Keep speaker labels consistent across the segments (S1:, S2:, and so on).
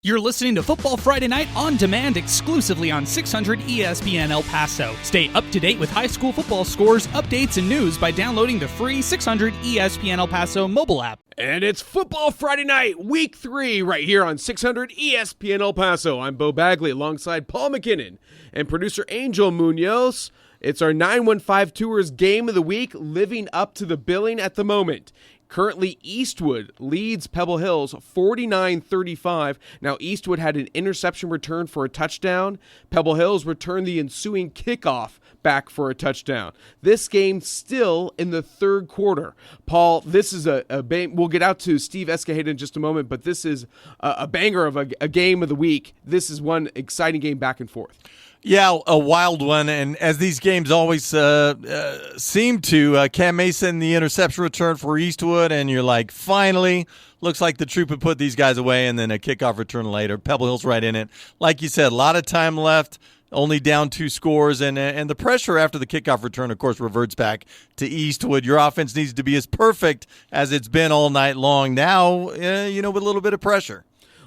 S1: You're listening to Football Friday Night on demand exclusively on 600 ESPN El Paso. Stay up to date with high school football scores, updates, and news by downloading the free 600 ESPN El Paso mobile app.
S2: And it's Football Friday Night, Week 3, right here on 600 ESPN El Paso. I'm Bo Bagley alongside Paul McKinnon and producer Angel Munoz. It's our 915 Tours Game of the Week, living up to the billing at the moment. Currently, Eastwood leads Pebble Hills 49-35. Now, Eastwood had an interception return for a touchdown. Pebble Hills returned the ensuing kickoff back for a touchdown. This game still in the third quarter. Paul, this is a we'll get out to Steve Escajeda in just a moment, but this is a banger of a game of the week. This is one exciting game back and forth.
S3: Yeah, a wild one, and as these games always seem to, Cam Mason, the interception return for Eastwood, and you're like, finally, looks like the troop had put these guys away, and then a kickoff return later. Pebble Hills right in it. Like you said, a lot of time left, only down 2 scores, and the pressure after the kickoff return, of course, reverts back to Eastwood. Your offense needs to be as perfect as it's been all night long. Now, with a little bit of pressure.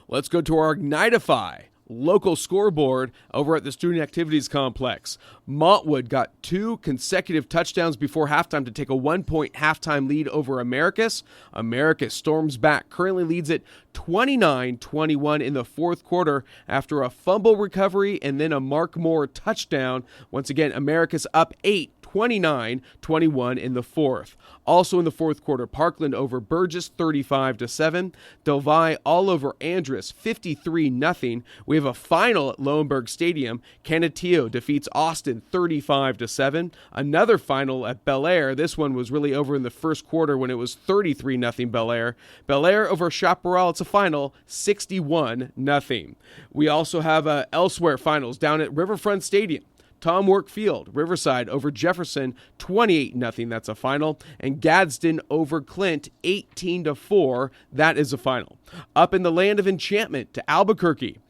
S2: Let's go to our Ignitify local scoreboard over at the Student Activities Complex. Montwood got 2 consecutive touchdowns before halftime to take a 1-point halftime lead over Americus. Americus storms back, currently leads it 29-21 in the fourth quarter after a fumble recovery and then a Mark Moore touchdown. Once again, Americus up 8. 29-21 in the fourth. Also in the fourth quarter, Parkland over Burgess 35-7. Delvi all over Andrus 53-0. We have a final at Lowenberg Stadium. Canutillo defeats Austin 35-7. Another final at Bel Air. This one was really over in the first quarter when it was 33-0 Bel Air. Bel Air over Chaparral. It's a final 61-0. We also have elsewhere finals down at Riverfront Stadium. Tom Work Field, Riverside over Jefferson, 28-0. That's a final. And Gadsden over Clint, 18-4. That is a final. Up in the land of enchantment to Albuquerque.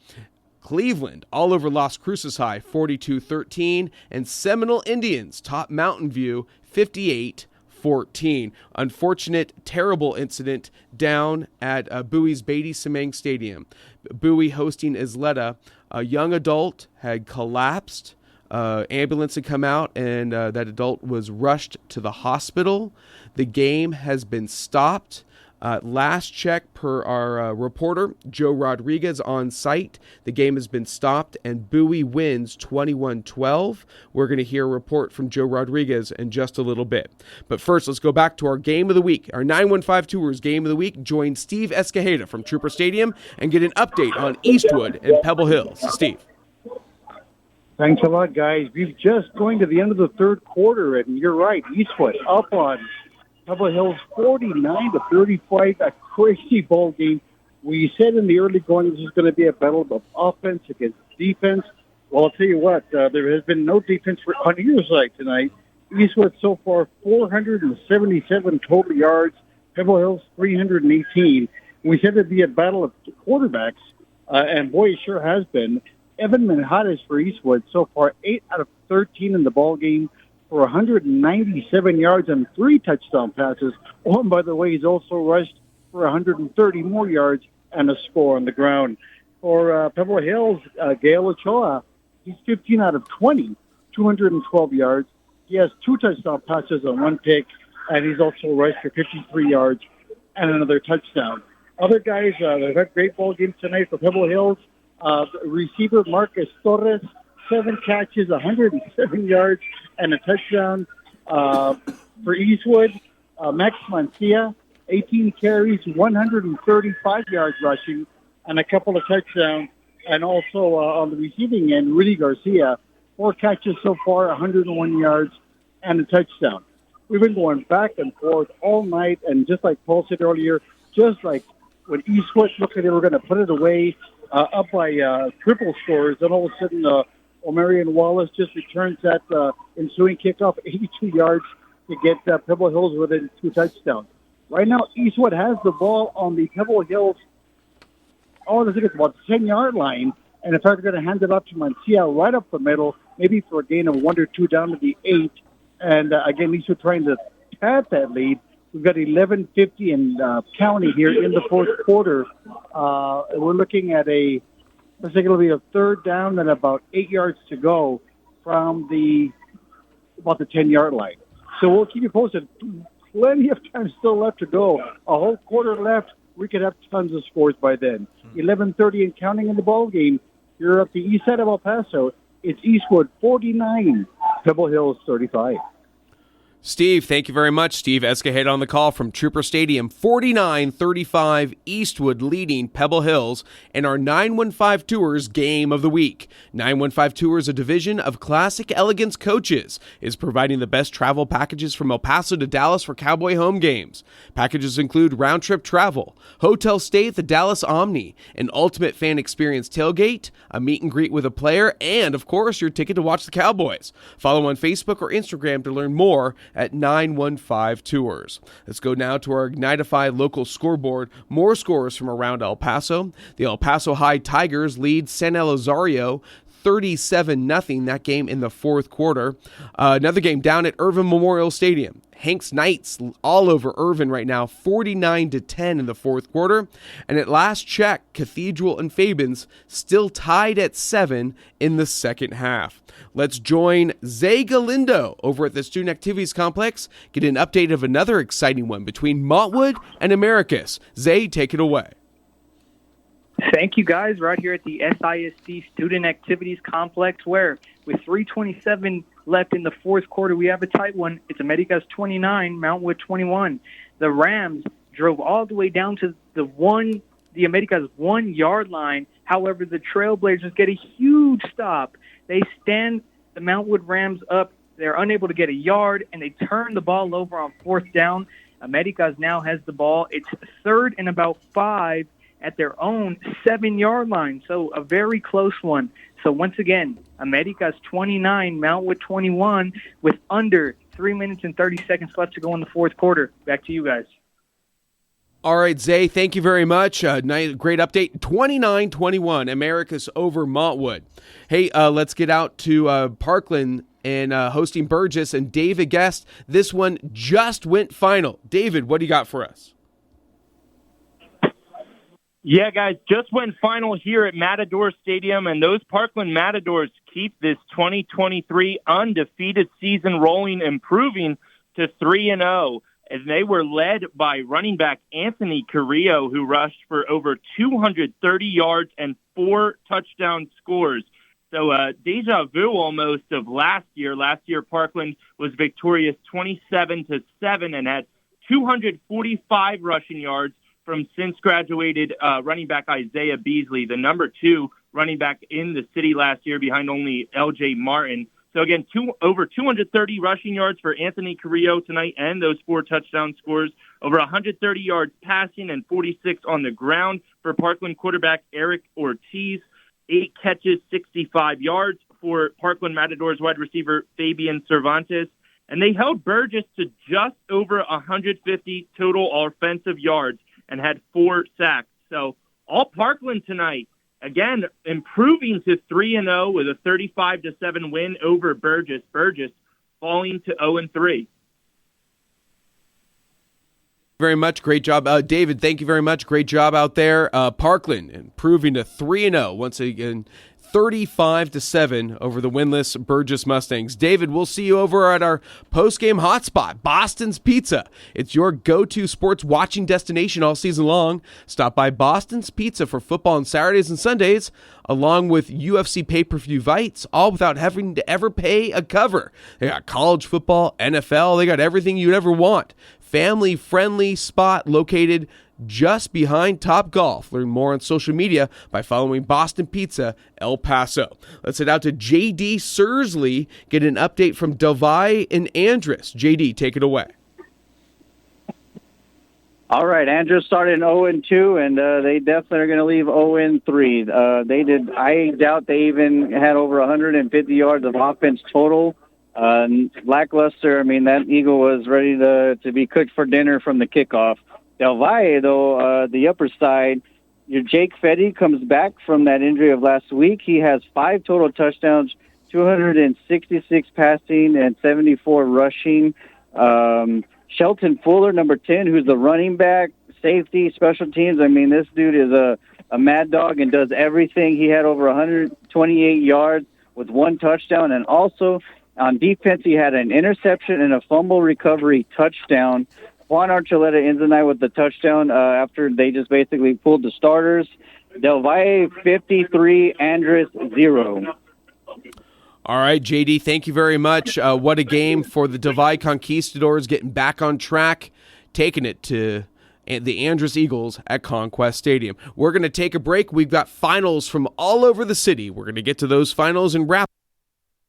S2: Cleveland all over Las Cruces High, 42-13. And Seminole Indians top Mountain View, 58-14. Unfortunate, terrible incident down at Bowie's Beatty Semang Stadium. Bowie hosting Isleta. A young adult had collapsed. Ambulance had come out, and that adult was rushed to the hospital. The game has been stopped. Last check per our reporter, Joe Rodriguez on site, the game has been stopped, and Bowie wins 21-12. We're going to hear a report from Joe Rodriguez in just a little bit. But first, let's go back to our game of the week. Our 915 Tours game of the week. Join Steve Escajeda from Trooper Stadium and get an update on Eastwood and Pebble Hills. Steve.
S4: Thanks a lot, guys. We're just going to the end of the third quarter, and you're right. Eastwood up on Pebble Hills 49-35, a crazy ball game. We said in the early going this is going to be a battle of offense against defense. Well, I'll tell you what, there has been no defense on either side tonight. Eastwood so far 477 total yards, Pebble Hills 318. We said it'd be a battle of quarterbacks, and boy, it sure has been. Evan Manhattan for Eastwood so far 8 out of 13 in the ball game for 197 yards and 3 touchdown passes. Oh, and by the way, he's also rushed for 130 more yards and a score on the ground. For Pebble Hills, Gail Ochoa, he's 15 out of 20, 212 yards. He has 2 touchdown passes and 1 pick, and he's also rushed for 53 yards and another touchdown. Other guys that had great ball games tonight for Pebble Hills. Receiver Marcus Torres, 7 catches, 107 yards, and a touchdown. For Eastwood, Max Mancia, 18 carries, 135 yards rushing, and a couple of touchdowns. And also on the receiving end, Rudy Garcia, 4 catches so far, 101 yards, and a touchdown. We've been going back and forth all night, and just like Paul said earlier, just like when Eastwood looked like they were going to put it away, up by triple scores, then all of a sudden Omarion Wallace just returns that ensuing kickoff 82 yards to get Pebble Hills within 2 touchdowns. Right now, Eastwood has the ball on the Pebble Hills, I think it's about the 10-yard line, and in fact, they're going to hand it up to Mancia right up the middle, maybe for a gain of 1 or 2 down to the 8. And again, Eastwood trying to pad that lead. We've got 11:50 and counting here in the fourth quarter. We're looking at let's say it'll be a third down and about 8 yards to go from about the 10-yard line. So we'll keep you posted. Plenty of time still left to go. A whole quarter left. We could have tons of scores by then. 11:30 and counting in the ball game. You're up the east side of El Paso. It's Eastwood 49, Pebble Hills 35.
S2: Steve, thank you very much. Steve Escajeda on the call from Trooper Stadium. 49-35, Eastwood leading Pebble Hills in our 915 Tours Game of the Week. 915 Tours, a division of Classic Elegance Coaches, is providing the best travel packages from El Paso to Dallas for Cowboy home games. Packages include round-trip travel, hotel stay at the Dallas Omni, an ultimate fan experience tailgate, a meet and greet with a player, and, of course, your ticket to watch the Cowboys. Follow on Facebook or Instagram to learn more at 915 Tours. Let's go now to our Ignitify local scoreboard. More scores from around El Paso. The El Paso High Tigers lead San Elizario 37-0, that game in the fourth quarter. Another game down at Irvin Memorial Stadium. Hanks Knights all over Irvin right now, 49-10 in the fourth quarter. And at last check, Cathedral and Fabens still tied at 7 in the second half. Let's join Zay Galindo over at the Student Activities Complex, get an update of another exciting one between Montwood and Americus. Zay, take it away.
S5: Thank you, guys. Right here at the SISD Student Activities Complex, where with 3:27 left in the fourth quarter, we have a tight one. It's Americas 29, Montwood 21. The Rams drove all the way down to the Americas 1 yard line. However, the Trailblazers get a huge stop. They stand the Montwood Rams up. They're unable to get a yard, and they turn the ball over on fourth down. Americas now has the ball. It's third and about 5 at their own 7-yard line. So a very close one. So once again, Americas 29, Montwood 21, with under 3 minutes and 30 seconds left to go in the fourth quarter. Back to you guys.
S2: All right, Zay, thank you very much. Great update. 29-21, Americus over Montwood. Hey, let's get out to Parkland and hosting Burgess and David Guest. This one just went final. David, what do you got for us?
S6: Yeah, guys, just went final here at Matador Stadium, and those Parkland Matadors keep this 2023 undefeated season rolling, improving to 3-0. As they were led by running back Anthony Carrillo, who rushed for over 230 yards and 4 touchdown scores. So deja vu almost of last year. Last year, Parkland was victorious 27-7 and had 245 rushing yards from since graduated running back Isaiah Beasley, the number 2 running back in the city last year behind only L.J. Martin. So again, over 230 rushing yards for Anthony Carrillo tonight and those 4 touchdown scores. Over 130 yards passing and 46 on the ground for Parkland quarterback Eric Ortiz. 8 catches, 65 yards for Parkland Matadors wide receiver Fabian Cervantes. And they held Burgess to just over 150 total offensive yards and had 4 sacks. So all Parkland tonight. Again, improving to 3-0 with a 35-7 win over Burgess. Burgess falling to 0-3.
S2: Very much. Great job. David, thank you very much. Great job out there. Parkland improving to 3-0. Once again, 35-7 over the winless Burgess Mustangs. David, we'll see you over at our post-game hotspot, Boston's Pizza. It's your go-to sports watching destination all season long. Stop by Boston's Pizza for football on Saturdays and Sundays, along with UFC pay-per-view fights, all without having to ever pay a cover. They got college football, NFL, they got everything you'd ever want. Family-friendly spot located just behind Top Golf. Learn more on social media by following Boston Pizza El Paso. Let's head out to JD Sursley, get an update from Delvi and Andrus. JD, take it away.
S7: All right, Andrus started 0-2, and they definitely are going to leave 0-3. I doubt they even had over 150 yards of offense total. Lackluster. I mean, that Eagle was ready to be cooked for dinner from the kickoff. Del Valle, though, the upper side, your Jake Fetty comes back from that injury of last week. He has 5 total touchdowns, 266 passing, and 74 rushing. Shelton Fuller, number 10, who's the running back, safety, special teams. I mean, this dude is a mad dog and does everything. He had over 128 yards with 1 touchdown. And also on defense, he had an interception and a fumble recovery touchdown. Juan Archuleta ends the night with the touchdown after they just basically pulled the starters. Del Valle 53, Andres 0.
S2: All right, JD, thank you very much. What a game for the Del Valle Conquistadors, getting back on track, taking it to the Andress Eagles at Conquest Stadium. We're going to take a break. We've got finals from all over the city. We're going to get to those finals and wrap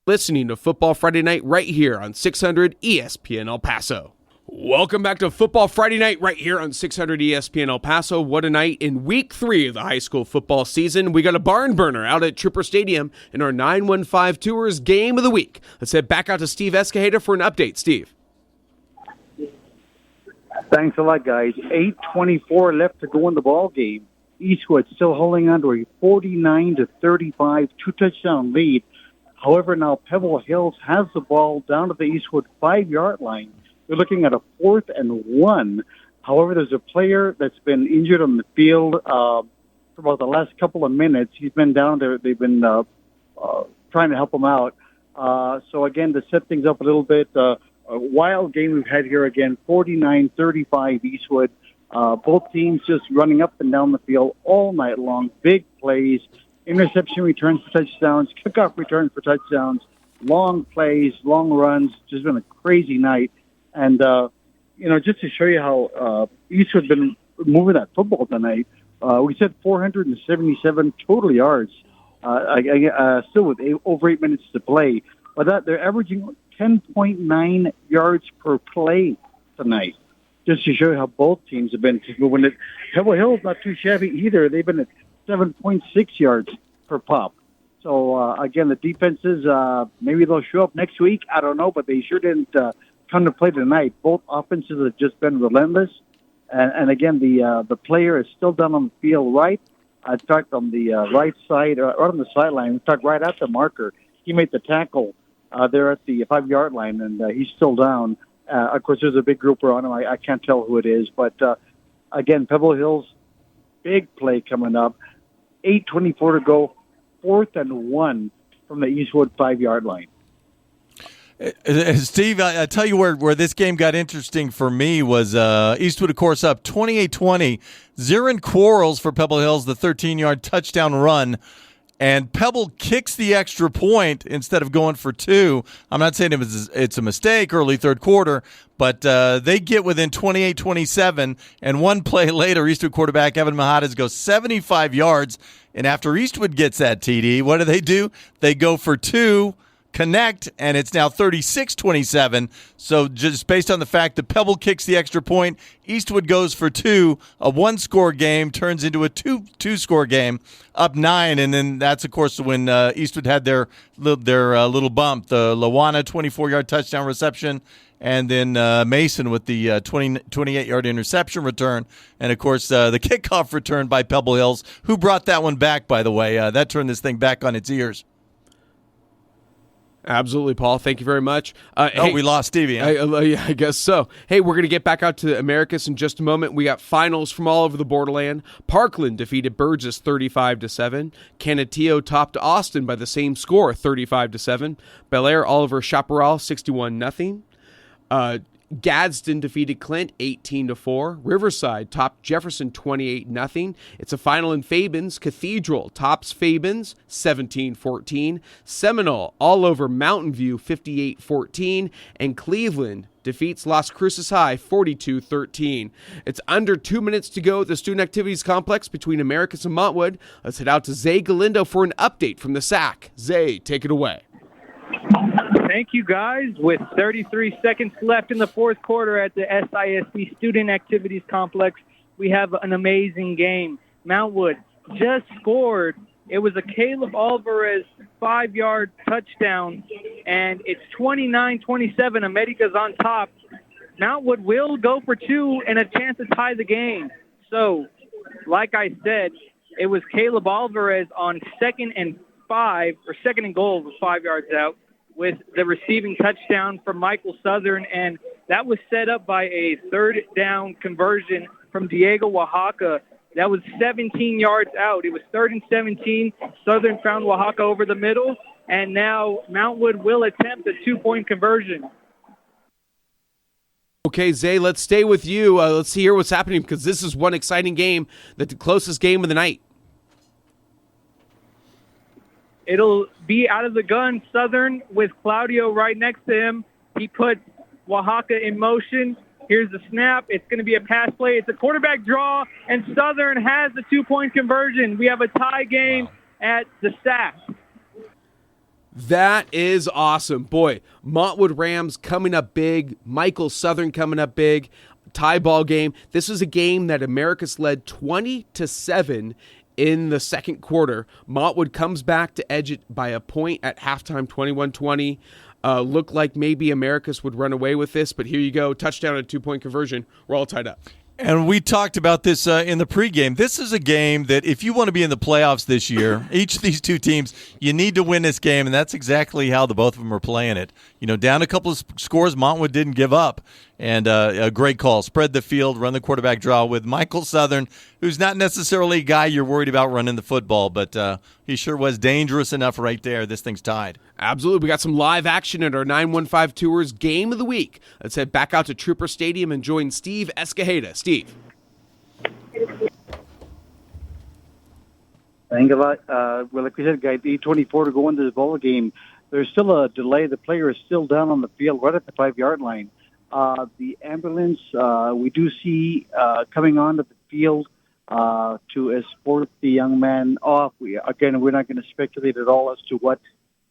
S2: listening to Football Friday Night right here on 600 ESPN El Paso. Welcome back to Football Friday Night right here on 600 ESPN El Paso. What a night in week 3 of the high school football season. We got a barn burner out at Trooper Stadium in our 915 Tours Game of the Week. Let's head back out to Steve Escajeda for an update. Steve.
S4: Thanks a lot, guys. 8:24 left to go in the ball game. Eastwood still holding on to a 49-35 2-touchdown lead. However, now Pebble Hills has the ball down to the Eastwood 5-yard line. They're looking at a 4th and 1. However, there's a player that's been injured on the field for about the last couple of minutes. He's been down there. They've been trying to help him out. So, again, to set things up a little bit, a wild game we've had here again, 49-35 Eastwood. Both teams just running up and down the field all night long. Big plays, interception returns for touchdowns, kickoff returns for touchdowns, long plays, long runs. Just been a crazy night. And, just to show you how Eastwood's been moving that football tonight, we said 477 total yards, still with over 8 minutes to play. But they're averaging 10.9 yards per play tonight, just to show you how both teams have been moving it. Pebble Hill's not too shabby either. They've been at 7.6 yards per pop. So, again, the defenses, maybe they'll show up next week. I don't know, but they sure didn't come to play tonight. Both offenses have just been relentless. And again, the player is still down on the field right. In fact, on the right side, or on the sideline, in fact, right at the marker, he made the tackle there at the 5-yard line, and he's still down. Of course, there's a big grouper on him. I can't tell who it is. But, again, Pebble Hills, big play coming up. 8:24 to go, 4th and 1 from the Eastwood 5-yard line.
S3: Steve, I tell you where this game got interesting for me was Eastwood, of course, up 28-20. Zarin Quarles for Pebble Hills, the 13-yard touchdown run. And Pebble kicks the extra point instead of going for 2. I'm not saying it's a mistake early third quarter, but they get within 28-27. And one play later, Eastwood quarterback Evan Mahadas goes 75 yards. And after Eastwood gets that TD, what do? They go for 2. Connect, and it's now 36-27. So just based on the fact that Pebble kicks the extra point, Eastwood goes for 2. A 1-score game turns into a two-score game, up 9, and then that's of course when Eastwood had their little bump, the Lawana 24-yard touchdown reception, and then Mason with the 28-yard interception return, and of course the kickoff return by Pebble Hills, who brought that one back, by the way. That turned this thing back on its ears.
S2: Absolutely, Paul. Thank you very much.
S3: We lost Stevie. Huh?
S2: I guess so. Hey, we're going to get back out to Americus in just a moment. We got finals from all over the borderland. Parkland defeated Burgess 35-7. Canutillo topped Austin by the same score, 35-7. Bel Air Oliver Chaparral 61-0. Gadsden defeated Clint 18-4. Riverside topped Jefferson 28-0. It's a final in Fabens. Cathedral tops Fabens 17-14. Seminole all over Mountain View 58-14. And Cleveland defeats Las Cruces High 42-13. It's under 2 minutes to go at the Student Activities Complex between Americus and Montwood. Let's head out to Zay Galindo for an update from the SAC. Zay, take it away.
S5: Thank you, guys. With 33 seconds left in the fourth quarter at the SISD Student Activities Complex, we have an amazing game. Montwood just scored. It was a Caleb Alvarez 5-yard touchdown, and it's 29-27. America's on top. Montwood will go for 2 and a chance to tie the game. So, like I said, it was Caleb Alvarez on 2nd and goal with 5 yards out, with the receiving touchdown from Michael Southern, and That was set up by a third down conversion from Diego Oaxaca. That was 17 yards out. It was 3rd and 17. Southern found Oaxaca over the middle, and now Mountwood will attempt a 2-point conversion.
S2: Okay, Zay, let's stay with you. Let's hear what's happening because this is one exciting game, the closest game of the night.
S5: It'll be out of the gun, Southern, with Claudio right next to him. He put Oaxaca in motion. Here's the snap. It's going to be a pass play. It's a quarterback draw, and Southern has the 2-point conversion. We have a tie game at the sack.
S2: That is awesome. Boy, Montwood Rams coming up big. Michael Southern coming up big. Tie ball game. This is a game that Americus led 20-7 in the second quarter. Montwood comes back to edge it by a point at halftime, 21-20. Looked like maybe Americus would run away with this, but here you go. Touchdown and 2-point conversion. We're all tied up.
S3: And we talked about this in the pregame. This is a game that if you want to be in the playoffs this year, each of these two teams, you need to win this game, and that's exactly how the both of them are playing it. You know, down a couple of scores, Montwood didn't give up, and a great call. Spread the field, run the quarterback draw with Michael Southern, who's not necessarily a guy you're worried about running the football, but he sure was dangerous enough right there. This thing's tied.
S2: Absolutely. We got some live action at our 915 Tours Game of the Week. Let's head back out to Trooper Stadium and join Steve Escajeda. Steve.
S4: Thank you a lot. Well, like we said, guys, 8:24 to go into the ball game. There's still a delay. The player is still down on the field right at the 5-yard line. The ambulance, we do see coming onto the field to escort the young man off. We're not going to speculate at all as to what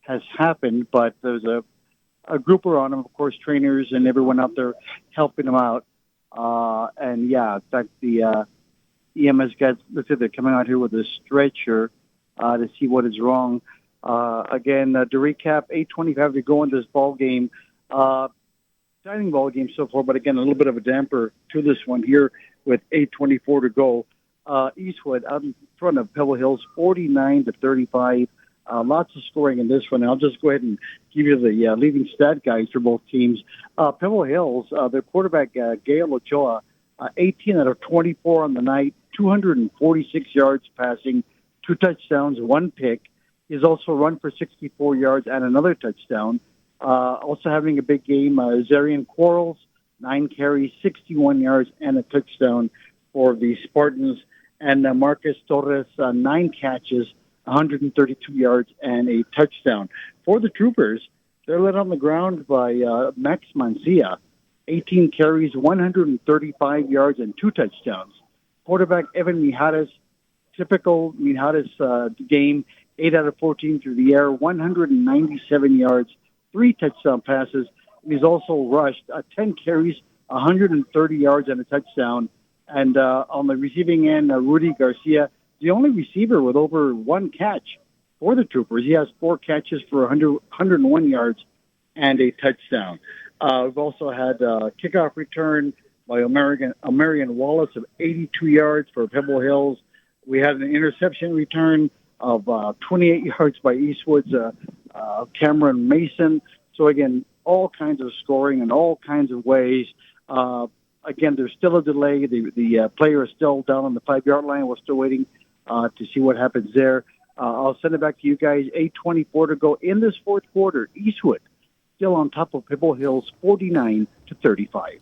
S4: has happened, but there's a group around him, of course, trainers and everyone out there helping him out. And yeah, in fact, the EMS guys, looks like they're coming out here with a stretcher to see what is wrong. Again, to recap, 8:25 to go in this ball game. Exciting ball game so far, but again, a little bit of a damper to this one here with 8:24 to go. Eastwood out in front of Pebble Hills, 49-35. Lots of scoring in this one. I'll just go ahead and give you the leading stat guys for both teams. Pebble Hills, their quarterback, Gail Ochoa, 18 out of 24 on the night, 246 yards passing, 2 touchdowns, 1 pick. He's also run for 64 yards and another touchdown. Also having a big game, Zarian Quarles, 9 carries, 61 yards, and a touchdown for the Spartans. And Marcus Torres, 9 catches, 132 yards, and a touchdown. For the Troopers, they're led on the ground by Max Mancia, 18 carries, 135 yards, and 2 touchdowns. Quarterback Evan Mijares, typical Mijares game, 8 out of 14 through the air, 197 yards, 3 touchdown passes. He's also rushed 10 carries, 130 yards, and a touchdown. And on the receiving end, Rudy Garcia, the only receiver with over 1 catch for the Troopers. He has 4 catches for 101 yards and a touchdown. We've also had a kickoff return by Omarion Wallace of 82 yards for Pebble Hills. We had an interception return of 28 yards by Eastwood's Cameron Mason. So, again, all kinds of scoring in all kinds of ways. Again, there's still a delay. The player is still down on the 5-yard line. We're still waiting to see what happens there. I'll send it back to you guys. 8:24 to go in this fourth quarter. Eastwood still on top of Pebble Hills, 49-35.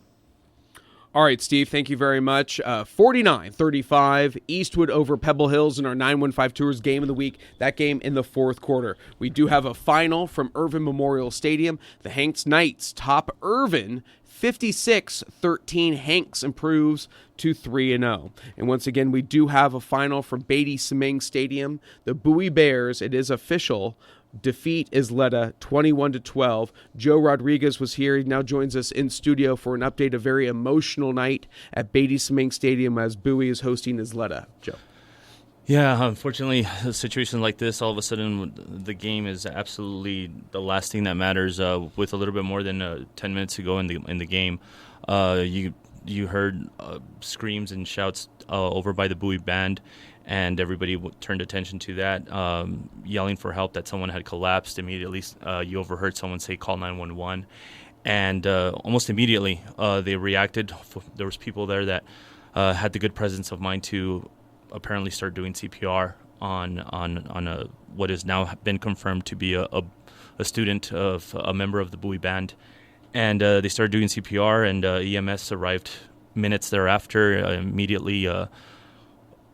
S2: All right, Steve, thank you very much. 49-35, Eastwood over Pebble Hills in our 915 Tours Game of the Week. That game in the fourth quarter. We do have a final from Irvin Memorial Stadium. The Hanks Knights top Irvin 56-13. Hanks improves to 3-0. And once again, we do have a final from Beatty Semeng Stadium. The Bowie Bears, it is official, defeat Isleta 21-12. Joe Rodriguez was here. He now joins us in studio for an update. A very emotional night at Beatty Semeng Stadium as Bowie is hosting Isleta. Joe.
S8: Yeah, unfortunately, a situation like this, all of a sudden, the game is absolutely the last thing that matters. With a little bit more than 10 minutes to go in the game, you heard screams and shouts over by the Bowie band, and everybody turned attention to that, yelling for help that someone had collapsed. Immediately, you overheard someone say, "Call 911." And almost immediately, they reacted. There was people there that had the good presence of mind to apparently start doing CPR on what has now been confirmed to be a student of a member of the Bowie Band. And they started doing CPR, and EMS arrived minutes thereafter. Immediately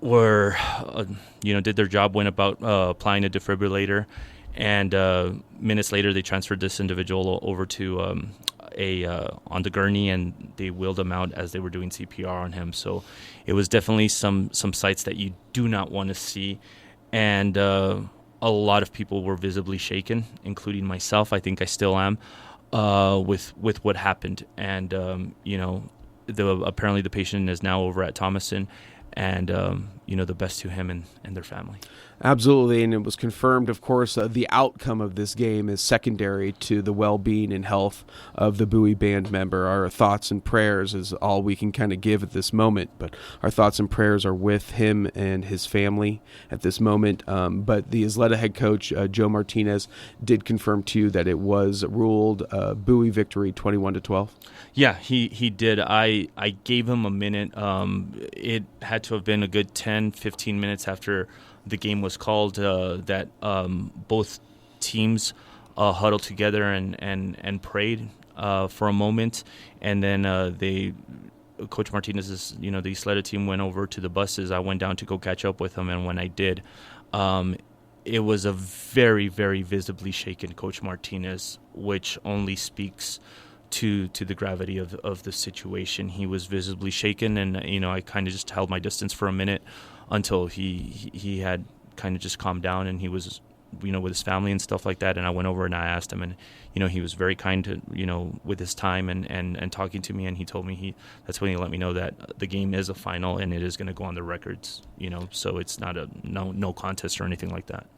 S8: did their job, went about applying a defibrillator, and minutes later they transferred this individual over to on the gurney, and they wheeled him out as they were doing CPR on him. So it was definitely some sights that you do not want to see, and a lot of people were visibly shaken, including myself. I think I still am. With what happened, and apparently the patient is now over at Thomason, and the best to him and their family.
S2: Absolutely, and it was confirmed, of course, the outcome of this game is secondary to the well-being and health of the Bowie Band member. Our thoughts and prayers is all we can kind of give at this moment, but our thoughts and prayers are with him and his family at this moment. But the Isleta head coach, Joe Martinez, did confirm to you that it was ruled Bowie victory 21-12.
S8: Yeah, he did. I gave him a minute. It had to have been a good 10-15 minutes after the game was called that both teams huddled together and prayed for a moment, and then Coach Martinez's, the Isleta team went over to the buses. I went down to go catch up with him, and when I did, it was a very, very visibly shaken Coach Martinez, which only speaks to the gravity of the situation. He was visibly shaken, and I kind of just held my distance for a minute until he had kind of just calmed down, and he was with his family and stuff like that. And I went over and I asked him, and he was very kind to with his time and talking to me, and he told me that's when he let me know that the game is a final and it is going to go on the records, so it's not a no contest or anything like that.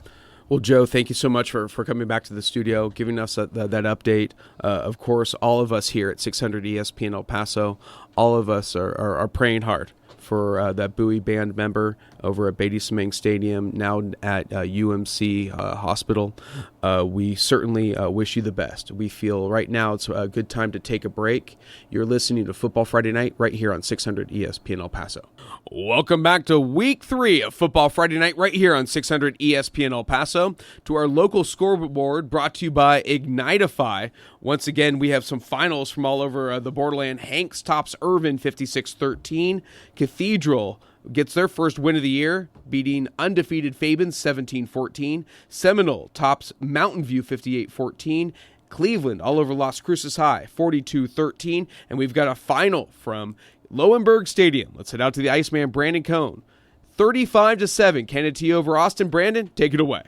S2: Well, Joe, thank you so much for coming back to the studio, giving us that update. Of course, all of us here at 600 ESPN El Paso, all of us are praying hard for that Bowie Band member over at Beatty Semang Stadium, now at UMC Hospital. We certainly wish you the best. We feel right now it's a good time to take a break. You're listening to Football Friday Night right here on 600 ESPN El Paso. Welcome back to Week 3 of Football Friday Night right here on 600 ESPN El Paso, to our local scoreboard brought to you by Ignitify. Once again, we have some finals from all over the borderland. Hanks tops Irvin 56-13. Cathedral gets their first win of the year, beating undefeated Fabens 17-14. Seminole tops Mountain View 58-14. Cleveland all over Las Cruces High 42-13. And we've got a final from Lowenberg Stadium. Let's head out to the Iceman, Brandon Cohn. 35-7, Canada over Austin. Brandon, take it away.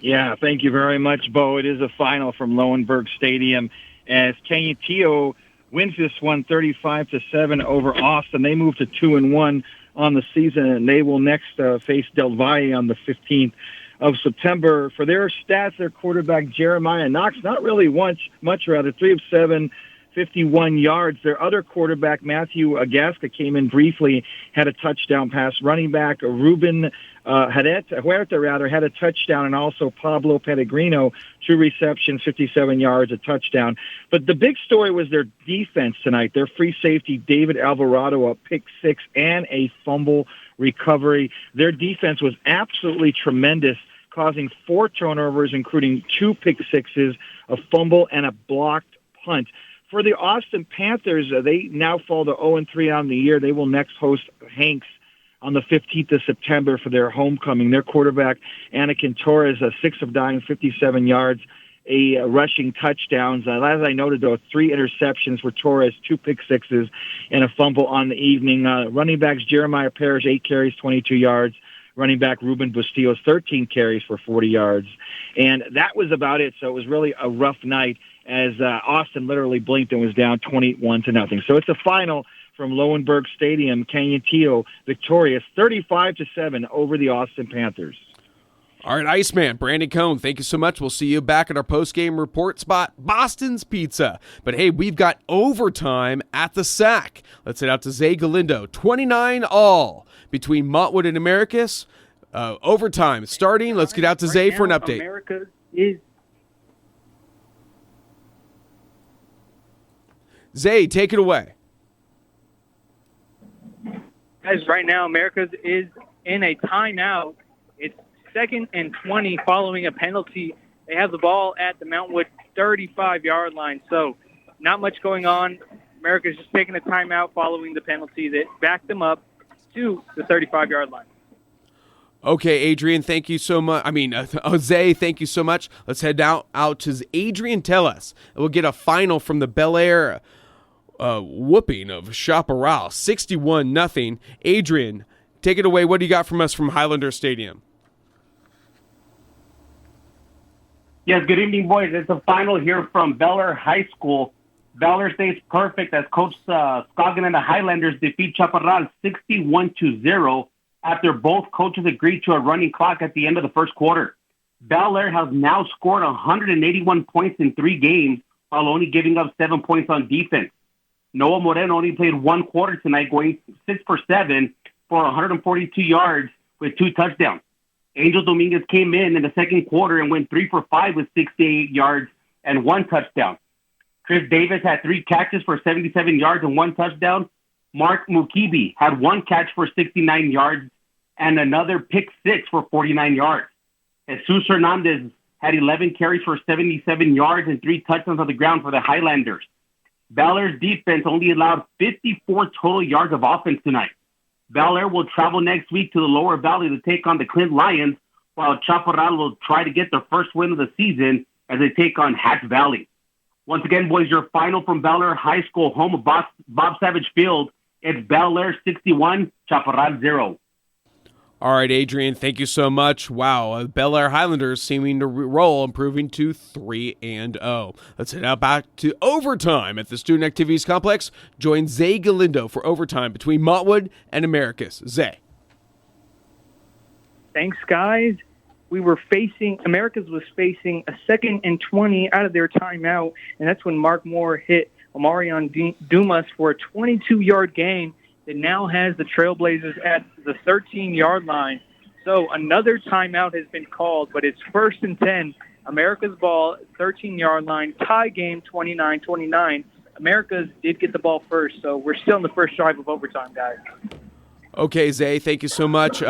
S9: Yeah, thank you very much, Bo. It is a final from Lowenberg Stadium as Canutillo wins this one 35-7 over Austin. They move to 2-1 on the season, and they will next face Del Valle on the 15th of September. For their stats, their quarterback Jeremiah Knox, not really much rather, 3 of 7, 51 yards. Their other quarterback, Matthew Agasca, came in briefly, had a touchdown pass. Running back Ruben Huerta had a touchdown, and also Pablo Pellegrino, 2 receptions, 57 yards, a touchdown. But the big story was their defense tonight. Their free safety, David Alvarado, a pick 6 and a fumble recovery. Their defense was absolutely tremendous, causing 4 turnovers, including 2 pick 6s, a fumble, and a blocked punt. For the Austin Panthers, they now fall to 0-3 on the year. They will next host Hanks on the 15th of September for their homecoming. Their quarterback, Anakin Torres, 6 of 9, 57 yards, a rushing touchdowns. As I noted, though, 3 interceptions for Torres, 2 pick 6s, and a fumble on the evening. Running backs, Jeremiah Parrish, 8 carries, 22 yards. Running back Ruben Bustillos, 13 carries for 40 yards. And that was about it. So it was really a rough night as Austin literally blinked and was down 21-0. So it's a final from Lowenberg Stadium. Canutillo victorious 35-7 over the Austin Panthers.
S2: All right, Iceman, Brandon Cohn, thank you so much. We'll see you back at our post-game report spot, Boston's Pizza. But hey, we've got overtime at the SAC. Let's head out to Zay Galindo, 29-all between Montwood and Americus. Overtime starting. Let's get out to Zay for an update.
S5: America is
S2: Zay, take it away.
S5: Guys, right now, America's is in a timeout. It's 2nd and 20 following a penalty. They have the ball at the Mountwood 35-yard line. So not much going on. America's just taking a timeout following the penalty that backed them up to the 35-yard line.
S2: Okay, Adrian, thank you so much. Zay, thank you so much. Let's head out to Adrian Tellus. We'll get a final from the Bel Air whooping of Chaparral, 61-0. Adrian, take it away. What do you got from us from Highlander Stadium?
S10: Yes, good evening, boys. It's a final here from Bel Air High School. Bel Air stays perfect as Coach Scoggin and the Highlanders defeat Chaparral 61-0 after both coaches agreed to a running clock at the end of the first quarter. Bel Air has now scored 181 points in 3 games while only giving up 7 points on defense. Noah Moreno only played 1 quarter tonight, going 6 for 7 for 142 yards with 2 touchdowns. Angel Dominguez came in the second quarter and went 3 for 5 with 68 yards and 1 touchdown. Chris Davis had 3 catches for 77 yards and 1 touchdown. Mark Mukibi had 1 catch for 69 yards and another pick 6 for 49 yards. Jesus Hernandez had 11 carries for 77 yards and 3 touchdowns on the ground for the Highlanders. Bel Air's defense only allowed 54 total yards of offense tonight. Bel Air will travel next week to the Lower Valley to take on the Clint Lions, while Chaparral will try to get their first win of the season as they take on Hatch Valley. Once again, boys, your final from Bel Air High School, home of Bob Savage Field. It's Bel Air 61, Chaparral 0.
S2: All right, Adrian, thank you so much. Wow, Bel Air Highlanders seeming to roll, improving to 3-0. Let's head out back to overtime at the Student Activities Complex. Join Zay Galindo for overtime between Montwood and Americus. Zay.
S5: Thanks, guys. Americas was facing a 2nd and 20 out of their timeout, and that's when Mark Moore hit Omarion Dumas for a 22-yard gain that now has the Trailblazers at the 13-yard line. So another timeout has been called, but it's 1st and 10. America's ball, 13-yard line, tie game 29-29. America's did get the ball first, so we're still in the first drive of overtime, guys.
S2: Okay, Zay, thank you so much.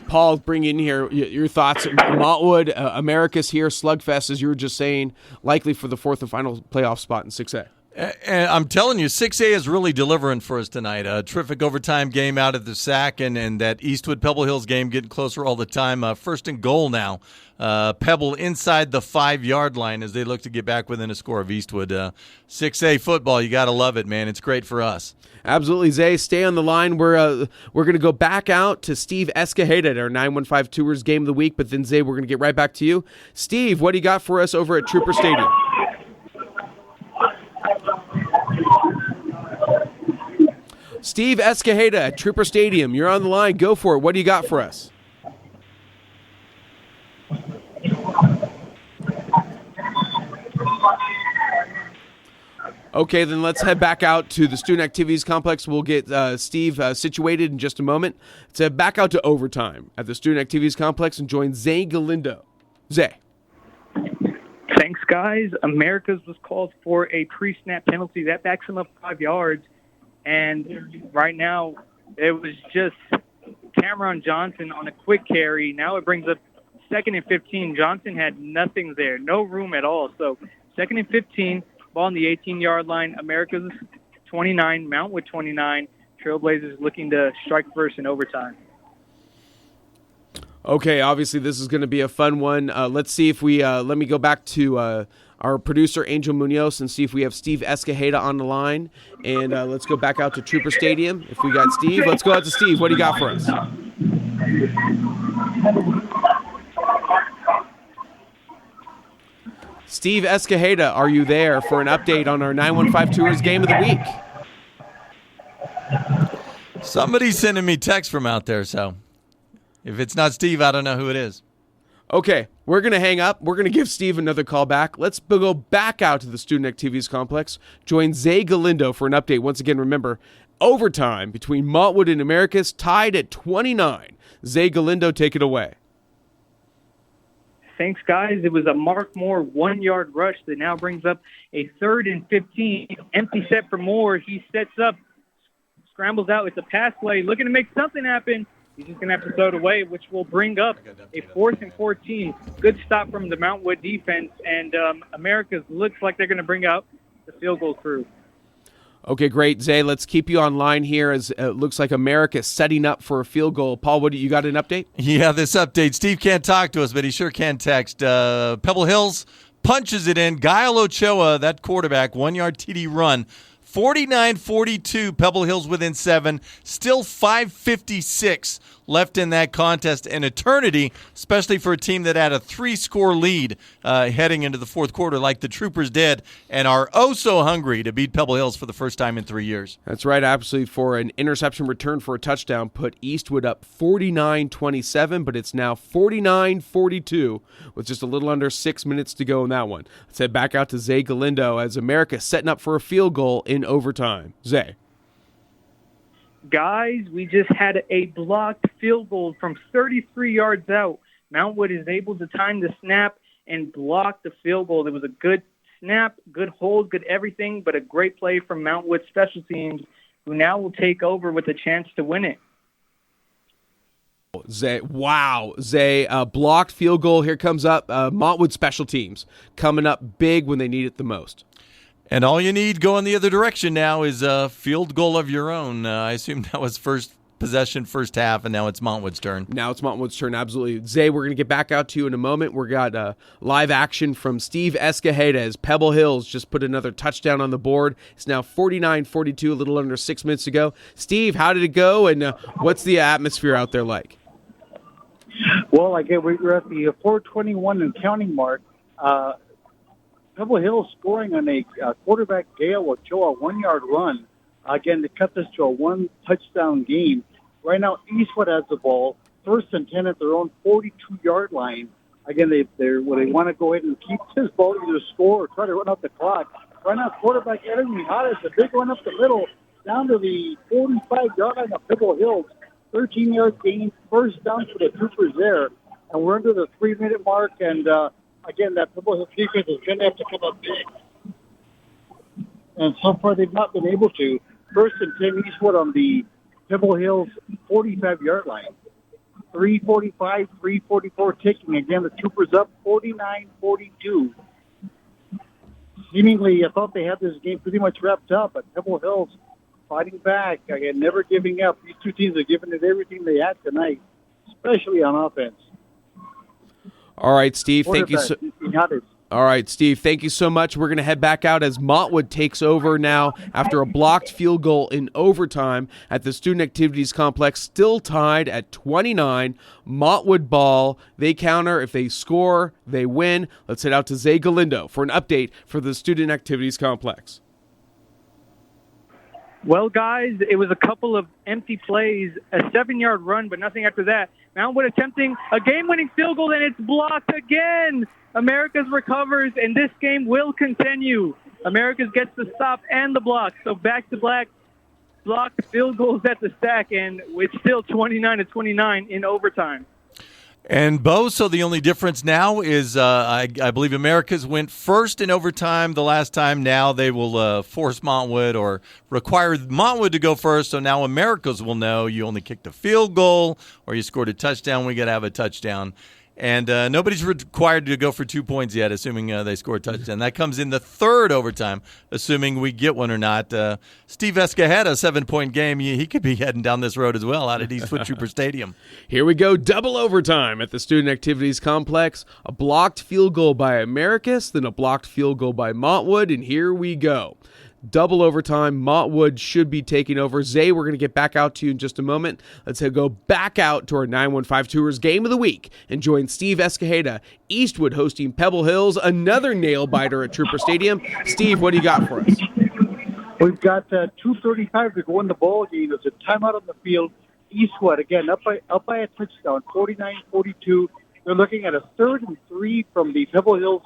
S2: Paul, bring in here your thoughts. Montwood, Americus here, slugfest, as you were just saying, likely for the 4th and final playoff spot in 6A.
S3: And I'm telling you, 6A is really delivering for us tonight. A terrific overtime game out at the SAC, and that Eastwood Pebble Hills game getting closer all the time. 1st and goal now. Pebble inside the 5-yard line as they look to get back within a score of Eastwood. 6A football, you got to love it, man. It's great for us.
S2: Absolutely, Zay. Stay on the line. We're going to go back out to Steve Escajeda at our 915 Tours Game of the Week, but then, Zay, we're going to get right back to you. Steve, what do you got for us over at Trooper Stadium? Steve Escajeda at Trooper Stadium. You're on the line. Go for it. What do you got for us? Okay, then let's head back out to the Student Activities Complex. We'll get Steve situated in just a moment. Let's head back out to overtime at the Student Activities Complex and join Zay Galindo. Zay.
S5: Thanks, guys. America's was called for a pre-snap penalty. That backs him up 5 yards. And right now, it was just Cameron Johnson on a quick carry. Now it brings up 2nd and 15. Johnson had nothing there, no room at all. So 2nd and 15, ball on the 18-yard line. America's 29, Mountwood 29. Trailblazers looking to strike first in overtime.
S2: Okay, obviously this is going to be a fun one. Let's see if we let me go back to our producer, Angel Munoz, and see if we have Steve Escajeda on the line. And let's go back out to Trooper Stadium. If we got Steve, let's go out to Steve. What do you got for us? Steve Escajeda, are you there for an update on our 915 Tours Game of the Week?
S3: Somebody's sending me text from out there, so if it's not Steve, I don't know who it is.
S2: Okay, we're going to hang up. We're going to give Steve another call back. Let's go back out to the Student Activities Complex. Join Zay Galindo for an update. Once again, remember, overtime between Montwood and Americus tied at 29. Zay Galindo, take it away.
S5: Thanks, guys. It was a Mark Moore 1-yard rush that now brings up a 3rd and 15. Empty set for Moore. He sets up, scrambles out. It's a pass play, looking to make something happen. He's just going to have to throw it away, which will bring up a 4th and 14. Good stop from the Mount Wood defense, and America's looks like they're going to bring out the field goal crew.
S2: Okay, great. Zay, let's keep you online here as it looks like America is setting up for a field goal. Paul, what do you got an update?
S3: Yeah, this update. Steve can't talk to us, but he sure can text. Pebble Hills punches it in. Guile Ochoa, that quarterback, 1-yard TD run. 49-42, Pebble Hills within 7. Still 5:56 left in that contest. An eternity, especially for a team that had a 3-score lead heading into the fourth quarter like the Troopers did and are oh so hungry to beat Pebble Hills for the first time in 3 years.
S2: That's right, absolutely. For an interception return for a touchdown, put Eastwood up 49-27, but it's now 49-42 with just a little under 6 minutes to go in that one. Let's head back out to Zay Galindo as America setting up for a field goal in overtime. Zay.
S5: Guys, we just had a blocked field goal from 33 yards out. Mount Wood is able to time the snap and block the field goal. It was a good snap, good hold, good everything, but a great play from Mount Wood special teams, who now will take over with a chance to win it.
S2: Zay, wow. Zay, blocked field goal. Here comes up Montwood special teams coming up big when they need it the most.
S3: And all you need going the other direction now is a field goal of your own. I assume that was first possession, first half, and now it's Montwood's turn.
S2: Now it's Montwood's turn, absolutely. Zay, we're going to get back out to you in a moment. We've got live action from Steve Escajeda as Pebble Hills just put another touchdown on the board. It's now 49-42, a little under 6 minutes to go. Steve, how did it go, and what's the atmosphere out there like?
S4: Well, again, we're at the 4:21 and counting mark. Pebble Hills scoring on a quarterback, Gail Ochoa, 1-yard run. Again, to cut this to a 1-touchdown game. Right now, Eastwood has the ball, 1st and 10 at their own 42-yard line. Again, they want to go ahead and keep this ball, either score or try to run up the clock. Right now, quarterback Aaron Mijares, a big one up the middle, down to the 45-yard line of Pebble Hills. 13-yard gain, 1st down for the Troopers there. And we're under the 3-minute mark, and again, that Pebble Hills defense is going to have to come up big. And so far, they've not been able to. 1st and 10 Eastwood on the Pebble Hills 45-yard line. 3:45, 3:44 ticking. Again, the Troopers up 49-42. Seemingly, I thought they had this game pretty much wrapped up, but Pebble Hills fighting back. Again, never giving up. These two teams are giving it everything they had tonight, especially on offense.
S2: All right, Steve. Thank you. All right, Steve. Thank you so much. We're going to head back out as Montwood takes over now after a blocked field goal in overtime at the Student Activities Complex. Still tied at 29. Montwood ball. They counter. If they score, they win. Let's head out to Zay Galindo for an update for the Student Activities Complex.
S5: Well, guys, it was a couple of empty plays, a 7-yard run, but nothing after that. Mountwood attempting a game-winning field goal, and it's blocked again. Americas recovers, and this game will continue. Americas gets the stop and the block, so back-to-back blocked field goals at the stack, and it's still 29-29 in overtime.
S3: And Bo, so the only difference now is I believe Americas went first in overtime the last time. Now they will force Montwood or require Montwood to go first. So now Americas will know you only kicked a field goal or you scored a touchdown. We got to have a touchdown. And nobody's required to go for 2 points yet, assuming they score a touchdown. That comes in the third overtime, assuming we get one or not. Steve Escajeda, a 7-point game. He could be heading down this road as well out at Eastwood Trooper Stadium.
S2: Here we go, double overtime at the Student Activities Complex. A blocked field goal by Americus, then a blocked field goal by Montwood, and here we go. Double overtime. Montwood should be taking over. Zay, we're going to get back out to you in just a moment. Let's go back out to our 915 Tours Game of the Week and join Steve Escajeda. Eastwood hosting Pebble Hills, another nail-biter at Trooper Stadium. Steve, what do you got for us?
S4: We've got 2:35 to go in the ball game. There's a timeout on the field. Eastwood, again, up by a touchdown, 49-42. They're looking at a 3rd and 3 from the Pebble Hills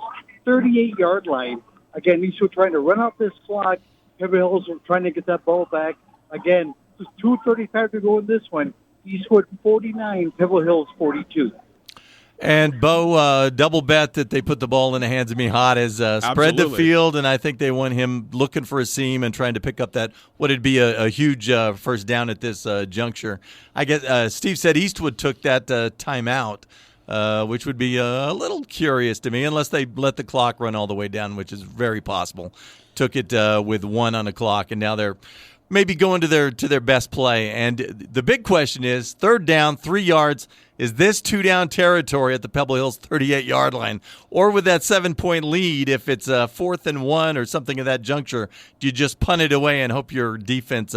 S4: 38-yard line. Again, Eastwood trying to run out this clock. Pebble Hills are trying to get that ball back. Again, just 2:35 to go in this one. Eastwood 49, Pebble Hills 42.
S3: And Bo, double bet that they put the ball in the hands of Mijares, spread the field, and I think they want him looking for a seam and trying to pick up that what would be a huge first down at this juncture. I guess Steve said Eastwood took that timeout, which would be a little curious to me, unless they let the clock run all the way down, which is very possible. Took it with 1 on the clock, and now they're maybe going to their best play. And the big question is, 3rd down, 3 yards. Is this 2-down territory at the Pebble Hills 38-yard line? Or with that 7-point lead, if it's 4th and 1 or something at that juncture, do you just punt it away and hope your defense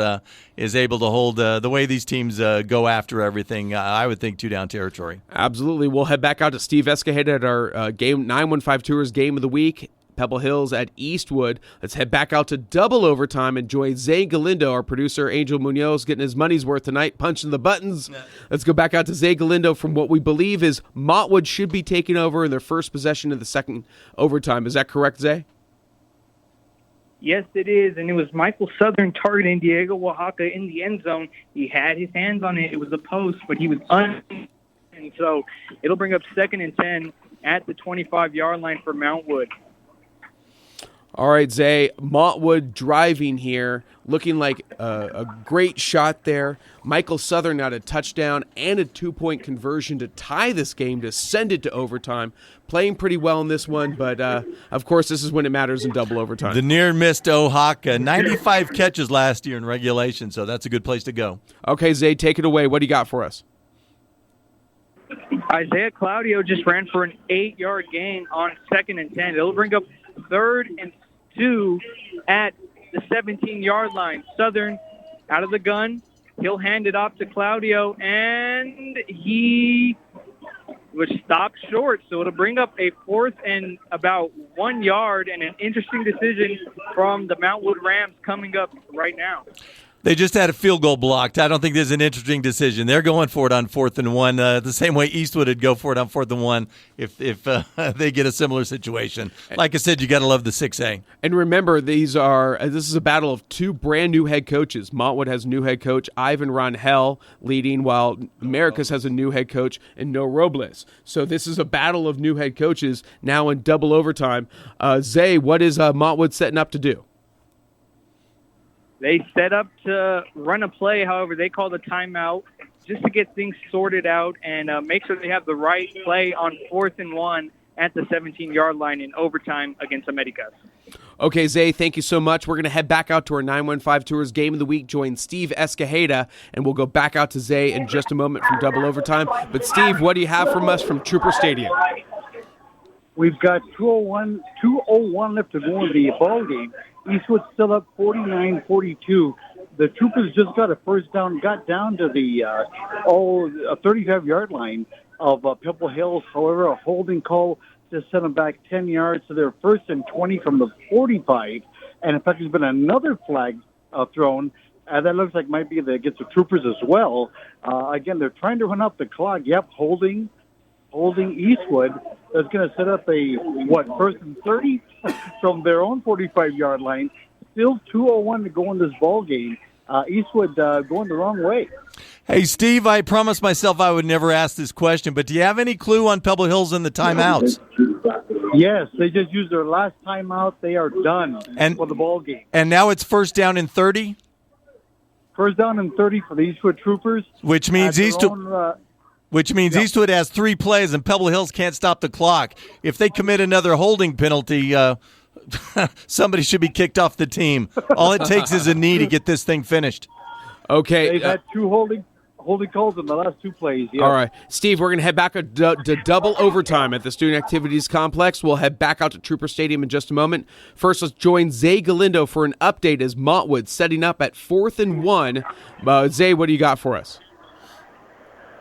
S3: is able to hold the way these teams go after everything? I would think 2-down territory.
S2: Absolutely. We'll head back out to Steve Escajeda at our game 915 Tours Game of the Week. Pebble Hills at Eastwood. Let's head back out to double overtime and join Zay Galindo, our producer, Angel Munoz, getting his money's worth tonight, punching the buttons. Let's go back out to Zay Galindo from what we believe is Montwood should be taking over in their first possession of the second overtime. Is that correct, Zay?
S5: Yes, it is, and it was Michael Southern targeting Diego Oaxaca in the end zone. He had his hands on it. It was a post, but he was and so it'll bring up 2nd and 10 at the 25-yard line for Mountwood.
S2: All right, Zay, Montwood driving here, looking like a great shot there. Michael Southern got a touchdown and a 2-point conversion to tie this game, to send it to overtime. Playing pretty well in this one, but of course this is when it matters in double overtime.
S3: The near missed Oaxaca, 95 catches last year in regulation, so that's a good place to go.
S2: Okay, Zay, take it away. What do you got for us?
S5: Isaiah Claudio just ran for an 8-yard gain on 2nd and 10. It'll bring up 3rd and 2 at the 17-yard line. Southern out of the gun. He'll hand it off to Claudio, and he was stopped short. So it'll bring up a 4th and about 1 yard, and an interesting decision from the Mountwood Rams coming up right now.
S3: They just had a field goal blocked. I don't think there's an interesting decision. They're going for it on 4th and 1, the same way Eastwood would go for it on 4th and 1 if they get a similar situation. Like I said, you got to love the 6A.
S2: And remember, this is a battle of 2 brand new head coaches. Montwood has a new head coach, Ivan Rangel, leading, while Americas has a new head coach, and No Robles. So this is a battle of new head coaches now in double overtime. Zay, what is Montwood setting up to do?
S5: They set up to run a play. However, they called a timeout just to get things sorted out and make sure they have the right play on 4th and 1 at the 17-yard line in overtime against Americas.
S2: Okay, Zay, thank you so much. We're going to head back out to our 915 Tours Game of the Week, join Steve Escajeda, and we'll go back out to Zay in just a moment from double overtime. But, Steve, what do you have from us from Trooper Stadium?
S4: We've got 2:01 left to go in the ball game. Eastwood still up 49-42. The Troopers just got a first down, got down to the 35-yard line of Pebble Hills. However, a holding call just sent them back 10 yards to their 1st and 20 from the 45. And in fact, there's been another flag thrown. That looks like might be against the Troopers as well. Again, they're trying to run up the clock. Yep, holding Eastwood. That's going to set up a 1st and 30 from their own 45-yard line. Still 2:01 to go in this ball game. Eastwood going the wrong way.
S3: Hey, Steve, I promised myself I would never ask this question, but do you have any clue on Pebble Hills and the timeouts?
S4: Yes, they just used their last timeout. They are done for the ball game.
S3: And now it's 1st down and 30?
S4: 1st down and 30 for the Eastwood Troopers.
S3: Which means Eastwood has 3 plays and Pebble Hills can't stop the clock. If they commit another holding penalty, somebody should be kicked off the team. All it takes is a knee to get this thing finished.
S2: Okay.
S4: They've had 2 holding calls in the last 2 plays. Yeah.
S2: All right. Steve, we're going to head back to double overtime at the Student Activities Complex. We'll head back out to Trooper Stadium in just a moment. First, let's join Zay Galindo for an update as Montwood setting up at 4th and 1. Zay, what do you got for us?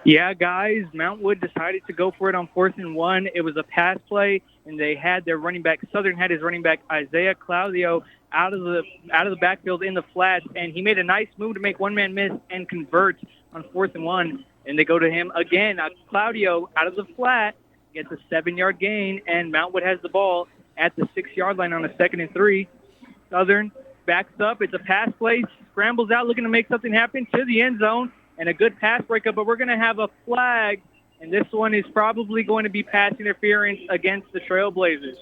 S5: Yeah, guys, Mountwood decided to go for it on 4th and 1. It was a pass play, and they had their running back. Southern had his running back, Isaiah Claudio, out of the backfield in the flats, and he made a nice move to make one man miss and convert on 4th and 1. And they go to him again. Claudio out of the flat gets a 7-yard gain, and Mountwood has the ball at the 6-yard line on a 2nd and 3. Southern backs up. It's a pass play, scrambles out, looking to make something happen to the end zone. And a good pass breakup, but we're going to have a flag and this one is probably going to be pass interference against the Trailblazers.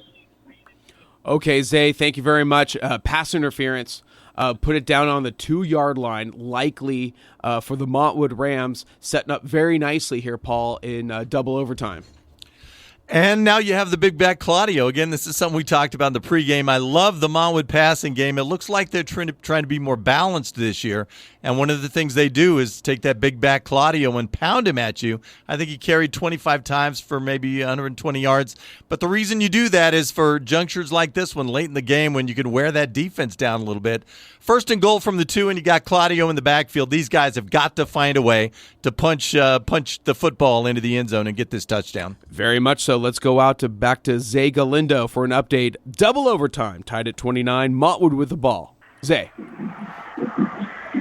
S2: Okay, Zay, thank you very much. Pass interference. Put it down on the 2-yard line, likely for the Montwood Rams, setting up very nicely here, Paul, in double overtime.
S3: And now you have the big back Claudio. Again, this is something we talked about in the pregame. I love the Montwood passing game. It looks like they're trying to be more balanced this year. And one of the things they do is take that big back Claudio and pound him at you. I think he carried 25 times for maybe 120 yards. But the reason you do that is for junctures like this one late in the game when you can wear that defense down a little bit. First and goal from the 2, and you got Claudio in the backfield. These guys have got to find a way to punch the football into the end zone and get this touchdown.
S2: Very much so. Let's go back to Zay Galindo for an update. Double overtime, tied at 29. Montwood with the ball. Zay.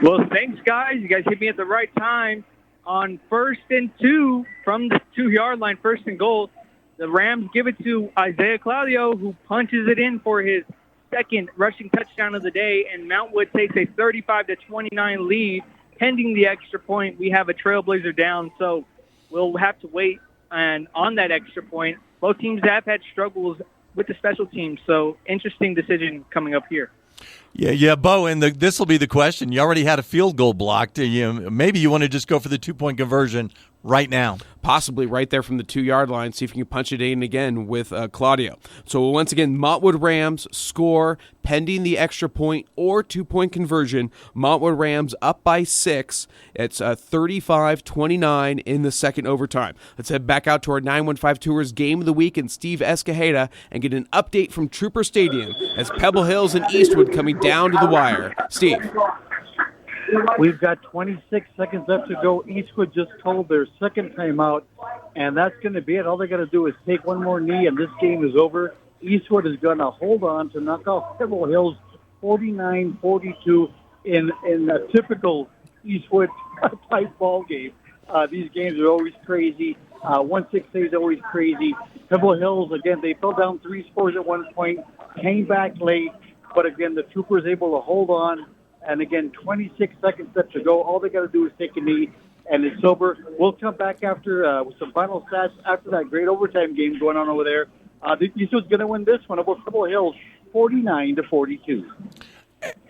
S5: Well, thanks, guys. You guys hit me at the right time. On 1st and 2 from the 2-yard line, 1st and goal, the Rams give it to Isaiah Claudio, who punches it in for his second rushing touchdown of the day, and Montwood takes a 35-29 lead. Pending the extra point, we have a Trailblazer down, so we'll have to wait. And on that extra point, both teams have had struggles with the special teams, so interesting decision coming up here.
S3: Yeah, Bo, and this will be the question. You already had a field goal blocked. Maybe you want to just go for the 2-point conversion right now.
S2: Possibly right there from the 2-yard line, see if you can punch it in again with Claudio. So once again, Montwood Rams score pending the extra point or 2-point conversion. Montwood Rams up by 6. It's 35-29 in the second overtime. Let's head back out to our 915 Tours Game of the Week and Steve Escajeda and get an update from Trooper Stadium as Pebble Hills and Eastwood coming down to the wire. Steve.
S4: We've got 26 seconds left to go. Eastwood just called their second timeout, and that's going to be it. All they got to do is take one more knee, and this game is over. Eastwood is going to hold on to knock off Pebble Hills 49-42 in a typical Eastwood-type ball game. These games are always crazy. 1-6 is always crazy. Pebble Hills, again, they fell down 3 scores at one point, came back late, but again, the Troopers able to hold on. And again, 26 seconds left to go. All they got to do is take a knee, and it's over. We'll come back after with some final stats after that great overtime game going on over there. Eastwood's going to win this one over Pebble Hills, 49-42.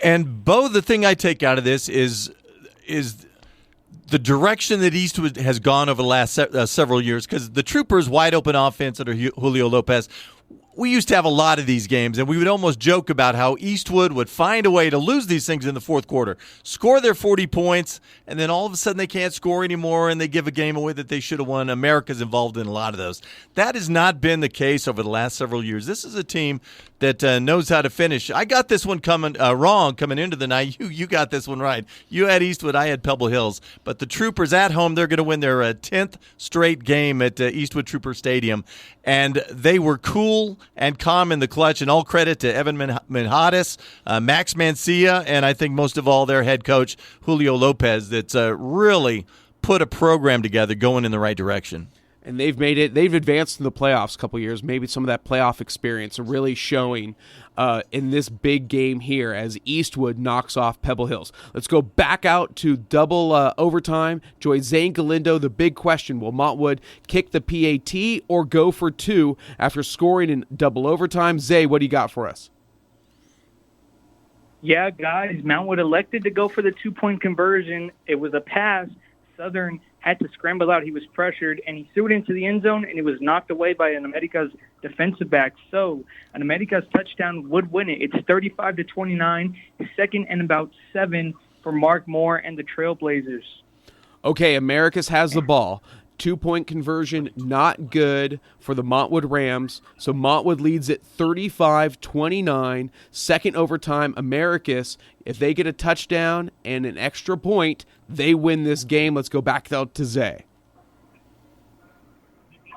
S3: And Bo, the thing I take out of this is the direction that Eastwood has gone over the last several years, because the Troopers' wide open offense under Julio Lopez. We used to have a lot of these games, and we would almost joke about how Eastwood would find a way to lose these things in the fourth quarter, score their 40 points, and then all of a sudden they can't score anymore, and they give a game away that they should have won. America's involved in a lot of those. That has not been the case over the last several years. This is a team that knows how to finish. I got this one wrong coming into the night. You got this one right. You had Eastwood, I had Pebble Hills. But the Troopers at home, they're going to win their 10th straight game at Eastwood Trooper Stadium. And they were cool and calm in the clutch, and all credit to Evan Minhadis, Max Mancia, and I think most of all their head coach, Julio Lopez, that's really put a program together going in the right direction.
S2: And they've advanced in the playoffs a couple years, maybe some of that playoff experience really showing in this big game here as Eastwood knocks off Pebble Hills. Let's go back out to double overtime. Joy Zane Galindo, the big question, will Montwood kick the PAT or go for 2 after scoring in double overtime? Zay, what do you got for us?
S5: Yeah, guys, Montwood elected to go for the 2-point conversion. It was a pass. Southern had to scramble out. He was pressured, and he threw it into the end zone, and it was knocked away by an America's defensive back. So an America's touchdown would win it. It's 35-29, second and about 7 for Mark Moore and the Trailblazers.
S2: Okay, Americas has the ball. 2-point conversion, not good for the Montwood Rams. So Montwood leads at 35-29. Second overtime, Americas, if they get a touchdown and an extra point, they win this game. Let's go back out to Zay.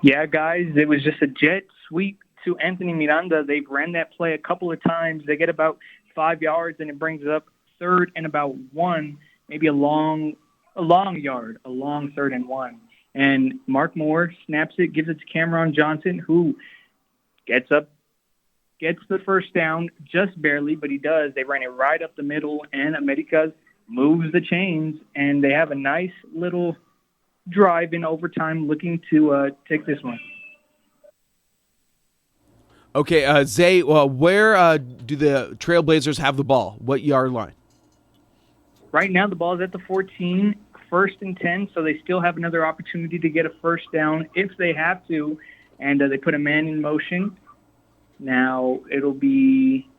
S5: Yeah, guys, it was just a jet sweep to Anthony Miranda. They've ran that play a couple of times. They get about 5 yards, and it brings it up third and about 1, maybe a long 3rd and 1. And Mark Moore snaps it, gives it to Cameron Johnson, who gets the first down just barely, but he does. They ran it right up the middle, and Americas moves the chains, and they have a nice little drive in overtime, looking to take this one.
S2: Okay, Zay, where do the Trailblazers have the ball? What yard line?
S5: Right now, the ball is at the 14, 1st and 10, so they still have another opportunity to get a first down if they have to, and they put a man in motion. Now it'll be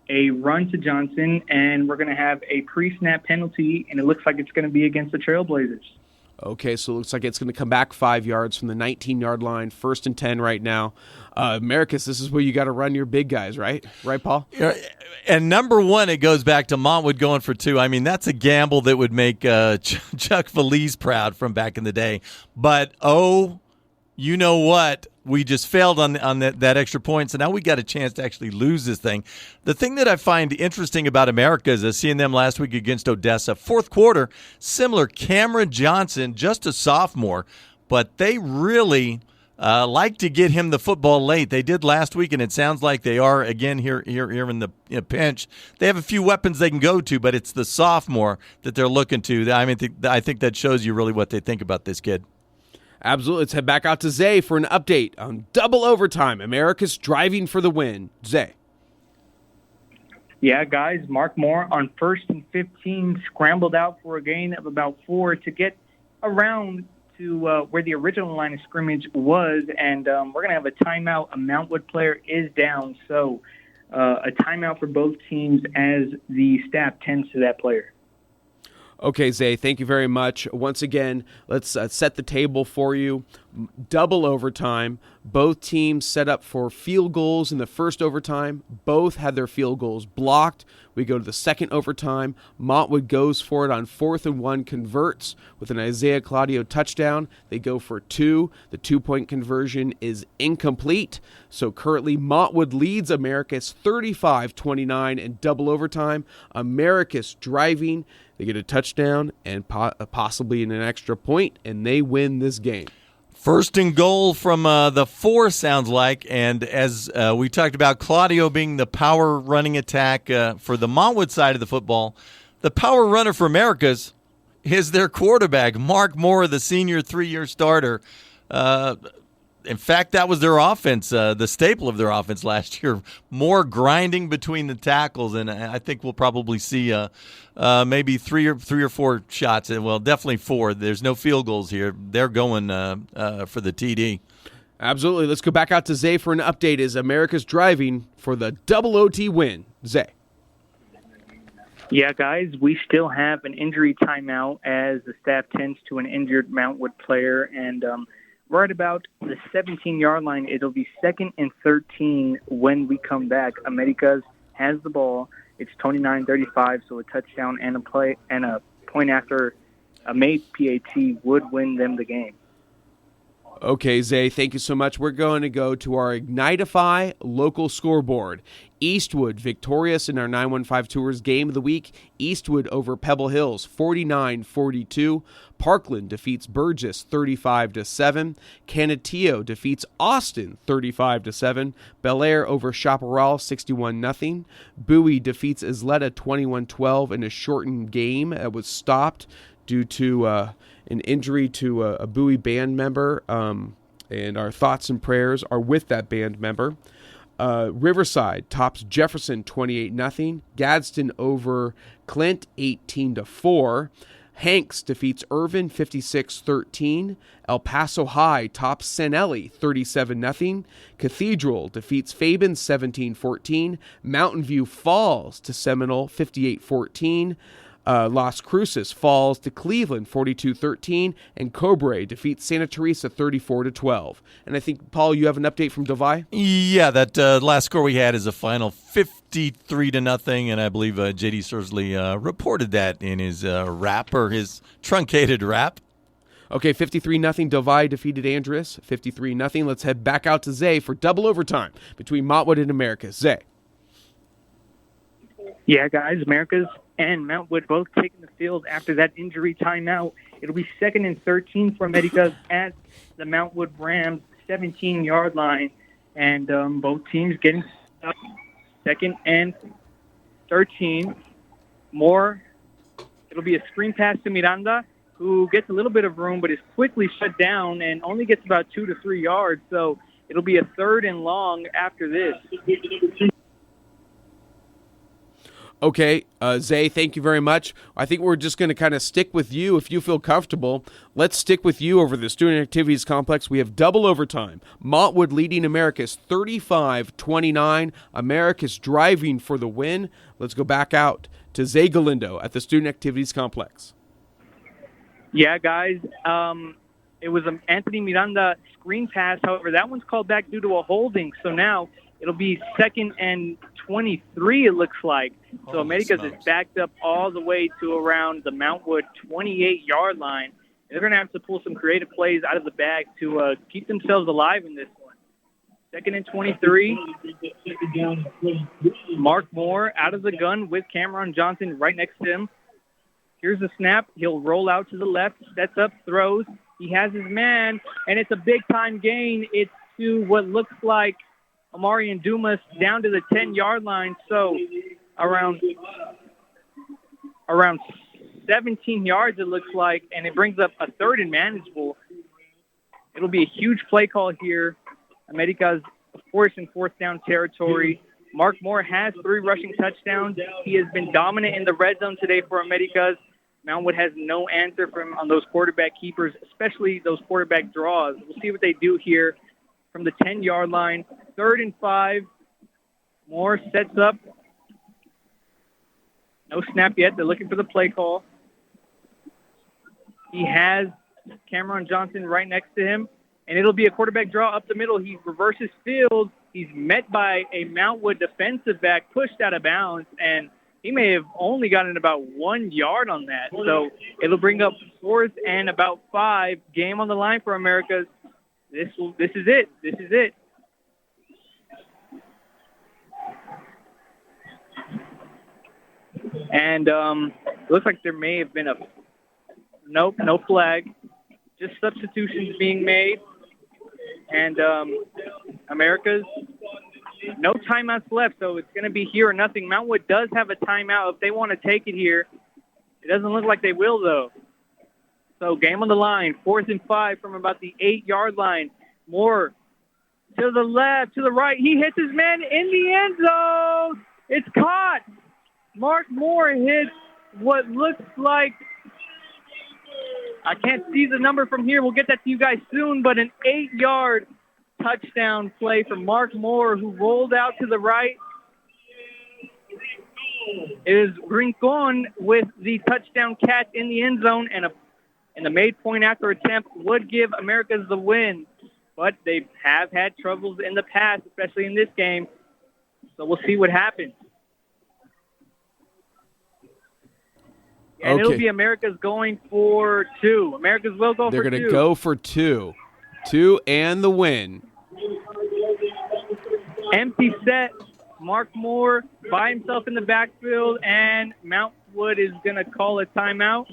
S5: a run to Johnson, and we're going to have a pre-snap penalty, and it looks like it's going to be against the Trailblazers.
S2: Okay, so it looks like it's going to come back 5 yards from the 19-yard line, 1st and 10 right now. Marcus, this is where you got to run your big guys, right? Right, Paul?
S3: And number one, it goes back to Montwood going for 2. I mean, that's a gamble that would make Chuck Felice proud from back in the day. But, you know what? We just failed on that extra point, so now we got a chance to actually lose this thing. The thing that I find interesting about America is seeing them last week against Odessa. 4th quarter, similar. Cameron Johnson, just a sophomore, but they really like to get him the football late. They did last week, and it sounds like they are again here in the pinch. They have a few weapons they can go to, but it's the sophomore that they're looking to. I mean, I think that shows you really what they think about this kid.
S2: Absolutely. Let's head back out to Zay for an update on double overtime. America's driving for the win. Zay.
S5: Yeah, guys, Mark Moore on 1st and 15 scrambled out for a gain of about 4 to get around to where the original line of scrimmage was, and we're going to have a timeout. A Mountwood player is down, so a timeout for both teams as the staff tends to that player.
S2: Okay, Zay, thank you very much. Once again, let's set the table for you. Double overtime. Both teams set up for field goals in the first overtime. Both had their field goals blocked. We go to the second overtime. Montwood goes for it on 4th and 1, converts with an Isaiah Claudio touchdown. They go for 2. The 2-point conversion is incomplete. So currently, Montwood leads Americus 35-29 in double overtime. Americus driving. They get a touchdown and possibly an extra point, and they win this game.
S3: 1st and goal from the 4, sounds like. And as we talked about Claudio being the power running attack for the Montwood side of the football, the power runner for Americas is their quarterback, Mark Moore, the senior 3-year starter. In fact, that was their offense, the staple of their offense last year. More grinding between the tackles, and I think we'll probably see maybe three or 4 shots. Well, definitely 4. There's no field goals here. They're going for the TD.
S2: Absolutely. Let's go back out to Zay for an update as America's driving for the double OT win. Zay.
S5: Yeah, guys, we still have an injury timeout as the staff tends to an injured Mountwood player, and right about the 17-yard line, it'll be 2nd and 13 when we come back. Americas has the ball. It's 29-35, so a touchdown and a point after a made PAT would win them the game.
S2: Okay, Zay, thank you so much. We're going to go to our Ignitify local scoreboard. Eastwood victorious in our 915 Tours Game of the Week. Eastwood over Pebble Hills 49-42. Parkland defeats Burgess 35-7. Canutillo defeats Austin 35-7. Bel Air over Chaparral 61-0. Bowie defeats Isleta 21-12 in a shortened game that was stopped due to an injury to a Bowie band member, and our thoughts and prayers are with that band member. Riverside tops Jefferson 28-0. Gadsden over Clint 18-4. Hanks defeats Irvin 56-13. El Paso High tops Sanelli 37-0. Cathedral defeats Fabin 17-14. Mountain View falls to Seminole 58-14. Las Cruces falls to Cleveland 42-13, and Cobre defeats Santa Teresa 34-12. And I think, Paul, you have an update from Devi?
S3: Yeah, that last score we had is a final 53-0, and I believe J.D. Sursley reported that in his rap, or his truncated rap.
S2: Okay, 53-0, Devi defeated Andrews, 53-0. Let's head back out to Zay for double overtime between Montwood and Americas. Zay.
S5: Yeah, guys, Americas and Mountwood both taking the field after that injury timeout. It'll be 2nd and 13 for Americas at the Mountwood Rams 17-yard line, and both teams getting up. 2nd and 13. More. It'll be a screen pass to Miranda. who gets a little bit of room but is quickly shut down and only gets about 2 to 3 yards. So it'll be a 3rd and long after this.
S2: Okay, Zay, thank you very much. I think we're just going to kind of stick with you if you feel comfortable. Let's stick with you over the Student Activities Complex. We have double overtime. Montwood leading Americus 35-29. Americus driving for the win. Let's go back out to Zay Galindo at the Student Activities Complex.
S5: Yeah, guys. It was an Anthony Miranda screen pass. However, that one's called back due to a holding. So now it'll be 2nd and 23, it looks like. So Americas is backed up all the way to around the Mountwood 28-yard line. They're going to have to pull some creative plays out of the bag to keep themselves alive in this one. 2nd and 23. Mark Moore out of the gun with Cameron Johnson right next to him. Here's the snap. He'll roll out to the left, sets up, throws. He has his man, and it's a big-time gain. It's to what looks like Amarian Dumas down to the 10-yard line. So around 17 yards, it looks like, and it brings up a 3rd and manageable. It'll be a huge play call here. America's, of course, in 4th down territory. Mark Moore has 3 rushing touchdowns. He has been dominant in the red zone today for Americas. Mountwood has no answer for him on those quarterback keepers, especially those quarterback draws. We'll see what they do here from the 10-yard line. 3rd and 5. Moore sets up. No snap yet. They're looking for the play call. He has Cameron Johnson right next to him, and it'll be a quarterback draw up the middle. He reverses field. He's met by a Mountwood defensive back, pushed out of bounds, and he may have only gotten about 1 yard on that. So it'll bring up 4th and about 5. Game on the line for Americas. This is it. This is it. And it looks like there may have been no flag, just substitutions being made. And Americas, no timeouts left, so it's going to be here or nothing. Mountwood does have a timeout if they want to take it here. It doesn't look like they will, though. So game on the line, 4th and 5 from about the 8-yard line. Moore to the left, to the right. He hits his man in the end zone. It's caught. Mark Moore hits what looks like, I can't see the number from here. We'll get that to you guys soon, but an 8-yard touchdown play from Mark Moore, who rolled out to the right. It is Rincon with the touchdown catch in the end zone, and the made point after attempt would give Americas the win. But they have had troubles in the past, especially in this game. So we'll see what happens. And it'll be Americas going for 2. Americas will go for 2.
S2: They're going to go for 2. 2 and the win.
S5: Empty set. Mark Moore by himself in the backfield, and Mountwood is going to call a timeout.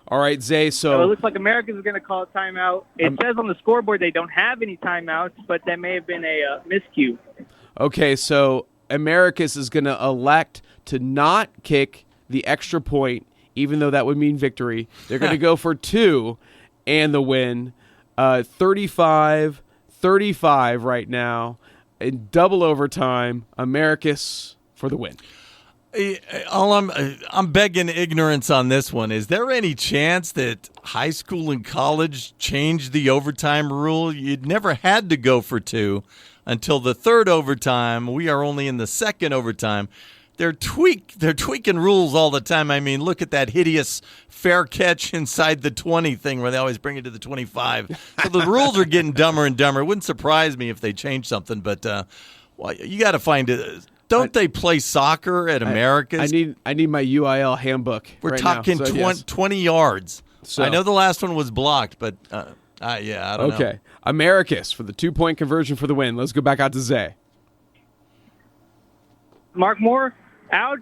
S2: All right, Zay,
S5: So it looks like Americas is going to call a timeout. It says on the scoreboard they don't have any timeouts, but that may have been a miscue.
S2: Okay, so Americas is going to elect to not kick the extra point, even though that would mean victory. They're going to go for 2 and the win. 35-35 right now. In double overtime, Americas for the win.
S3: I'm begging ignorance on this one. Is there any chance that high school and college changed the overtime rule? You'd never had to go for 2 until the 3rd overtime. We are only in the 2nd overtime. They're tweaking rules all the time. I mean, look at that hideous fair catch inside the 20 thing where they always bring it to the 25. So the rules are getting dumber and dumber. It wouldn't surprise me if they changed something, but well, you got to find it. Don't they play soccer at Americas?
S2: I need my UIL handbook.
S3: We're talking 20 yards. So I know the last one was blocked, but I don't know.
S2: Okay, Americas for the 2-point conversion for the win. Let's go back out to Zay.
S5: Mark Moore out,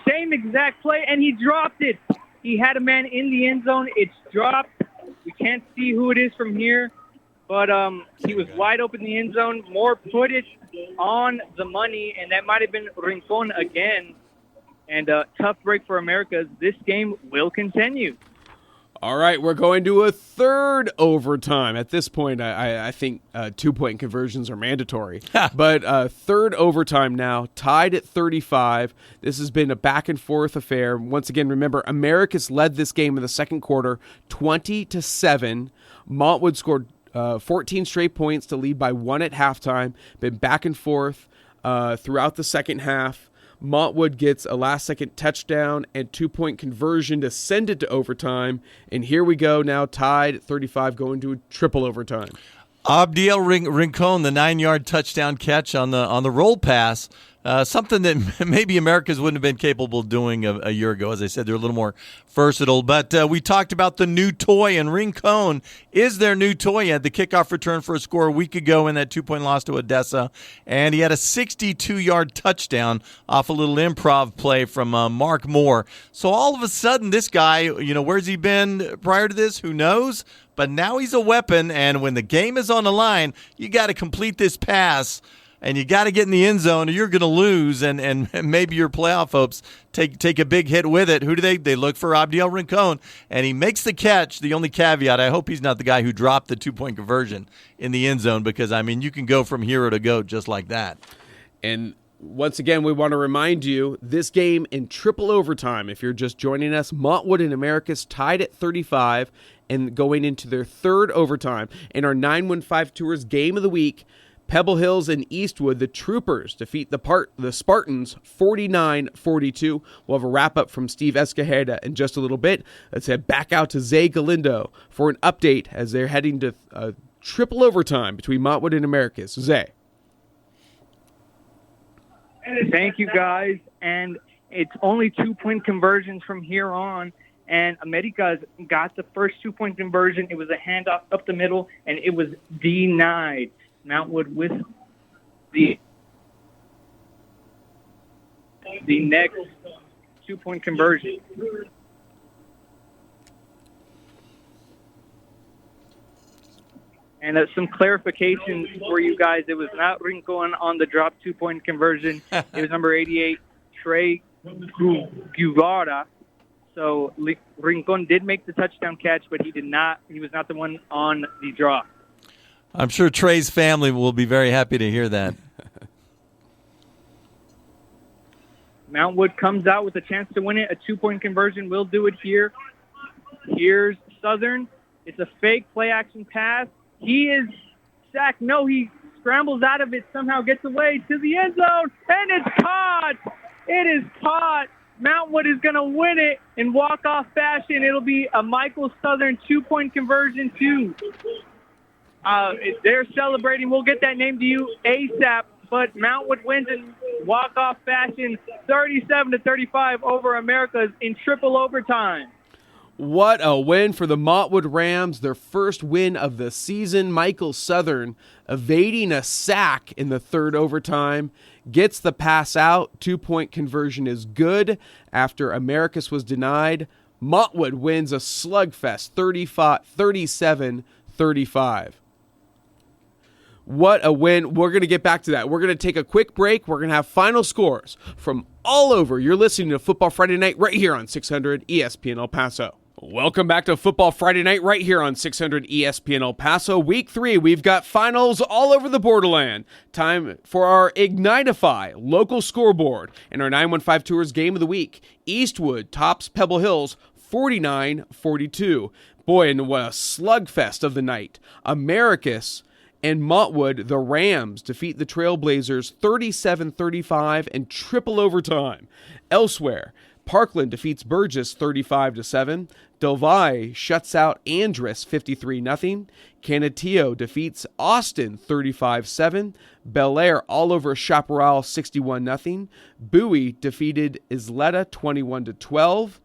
S5: same exact play, and he dropped it. He had a man in the end zone. It's dropped. We can't see who it is from here, but he was wide open in the end zone. Moore put it on the money, and that might have been Rincon again. And tough break for Americas. This game will continue.
S2: All right, we're going to a third overtime. At this point, I think 2-point conversions are mandatory. But third overtime now, tied at 35. This has been a back-and-forth affair. Once again, remember, Americus led this game in the second quarter, 20-7. Montwood scored 14 straight points to lead by 1 at halftime. Been back and forth throughout the second half. Montwood gets a last-second touchdown and 2-point conversion to send it to overtime. And here we go now, tied at 35, going to a triple overtime.
S3: Abdiel Rincon, the 9-yard touchdown catch on the roll pass. Something that maybe Americas wouldn't have been capable of doing a year ago. As I said, they're a little more versatile. But we talked about the new toy, and Rincon is their new toy. He had the kickoff return for a score a week ago in that 2-point loss to Odessa. And he had a 62-yard touchdown off a little improv play from Mark Moore. So all of a sudden, this guy, where's he been prior to this? Who knows? But now he's a weapon, and when the game is on the line, you got to complete this pass. And you got to get in the end zone or you're going to lose, and maybe your playoff hopes take a big hit with it. Who do they look for? Abdiel Rincon, and he makes the catch. The only caveat, I hope he's not the guy who dropped the 2-point conversion in the end zone because, you can go from hero to goat just like that.
S2: And once again, we want to remind you, this game in triple overtime, if you're just joining us, Montwood and Americus tied at 35 and going into their third overtime. In our 915 Tours Game of the Week, Pebble Hills and Eastwood, the Troopers, defeat the Spartans 49-42. We'll have a wrap-up from Steve Escajeda in just a little bit. Let's head back out to Zay Galindo for an update as they're heading to triple overtime between Montwood and Americus. Zay.
S5: Thank you, guys. And it's only 2-point conversions from here on. And Americas got the first 2-point conversion. It was a handoff up the middle, and it was denied. Montwood with the next 2-point conversion. And some clarifications for you guys. It was not Rincon on the drop 2-point conversion. It was number 88, Trey Guevara. So Rincon did make the touchdown catch, but he was not the one on the drop.
S3: I'm sure Trey's family will be very happy to hear that.
S5: Mountwood comes out with a chance to win it. A 2-point conversion will do it here. Here's Southern. It's a fake play-action pass. He is sacked. No, he scrambles out of it, somehow gets away to the end zone, and it's caught. It is caught. Mountwood is going to win it in walk-off fashion. It'll be a Michael Southern 2-point conversion, too. They're celebrating. We'll get that name to you ASAP. But Mountwood wins in walk-off fashion, 37-35 over Americas in triple overtime.
S2: What a win for the Montwood Rams, their first win of the season. Michael Southern evading a sack in the third overtime, gets the pass out. 2-point conversion is good after Americus was denied. Montwood wins a slugfest, 37-35. What a win. We're going to get back to that. We're going to take a quick break. We're going to have final scores from all over. You're listening to Football Friday Night right here on 600 ESPN El Paso. Welcome back to Football Friday Night right here on 600 ESPN El Paso. Week 3, we've got finals all over the borderland. Time for our Ignitify local scoreboard and our 915 Tours Game of the Week. Eastwood tops Pebble Hills 49-42. Boy, and what a slugfest of the night. Americus and Montwood, the Rams, defeat the Trailblazers 37-35 in triple overtime. Elsewhere, Parkland defeats Burgess 35-7. Del Valle shuts out Andress 53-0. Canutillo defeats Austin 35-7. Bel Air all over Chaparral 61-0. Bowie defeated Isleta 21-12.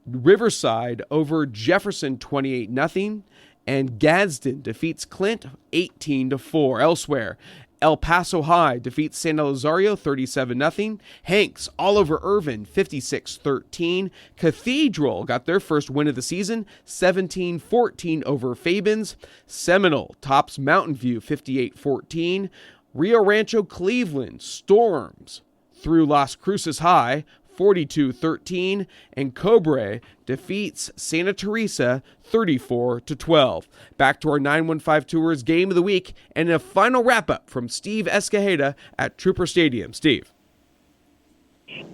S2: Riverside over Jefferson 28-0. And Gadsden defeats Clint 18-4. Elsewhere, El Paso High defeats San Elizario 37-0. Hanks all over Irvin 56-13. Cathedral got their first win of the season 17-14 over Fabens. Seminole tops Mountain View 58-14. Rio Rancho Cleveland storms through Las Cruces High 42-13, and Cobre defeats Santa Teresa 34-12. Back to our 915 Tours Game of the Week and a final wrap-up from Steve Escajeda at Trooper Stadium. Steve.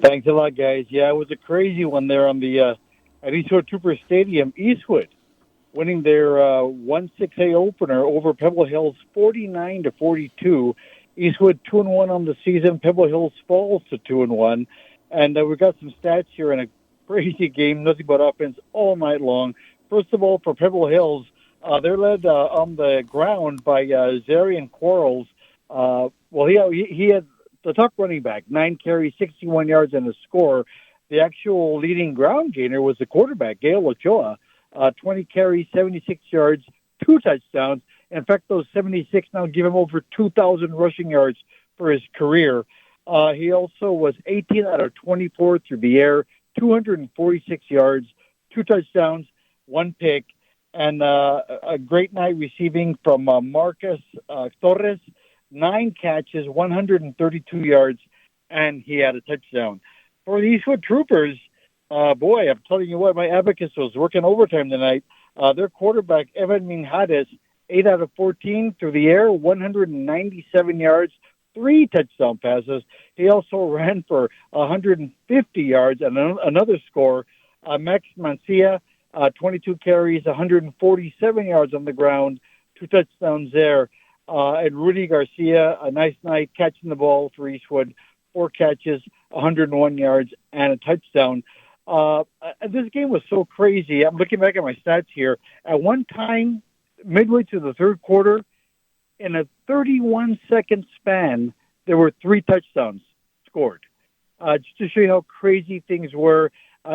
S4: Thanks a lot, guys. Yeah, it was a crazy one there on the at Eastwood Trooper Stadium. Eastwood winning their 1-6A opener over Pebble Hills 49-42. Eastwood 2-1 on the season. Pebble Hills falls to 2-1. And we've got some stats here in a crazy game, nothing but offense all night long. First of all, for Pebble Hills, they're led on the ground by Zarian Quarles. He had the top running back, 9 carries, 61 yards, and a score. The actual leading ground gainer was the quarterback, Gail Ochoa, 20 carries, 76 yards, 2 touchdowns. In fact, those 76 now give him over 2,000 rushing yards for his career. He also was 18 out of 24 through the air, 246 yards, 2 touchdowns, 1 pick, and a great night receiving from Marcus Torres, 9 catches, 132 yards, and he had a touchdown. For the Eastwood Troopers, I'm telling you what, my Abacus was working overtime tonight. Their quarterback, Evan Minjades, 8 out of 14 through the air, 197 yards, 3 touchdown passes. He also ran for 150 yards and another score. Max Mancia, 22 carries, 147 yards on the ground, 2 touchdowns there. And Rudy Garcia, a nice night catching the ball for Eastwood, 4 catches, 101 yards, and a touchdown. This game was so crazy. I'm looking back at my stats here. At one time, midway through the third quarter, in a 31-second span, there were 3 touchdowns scored. Just to show you how crazy things were,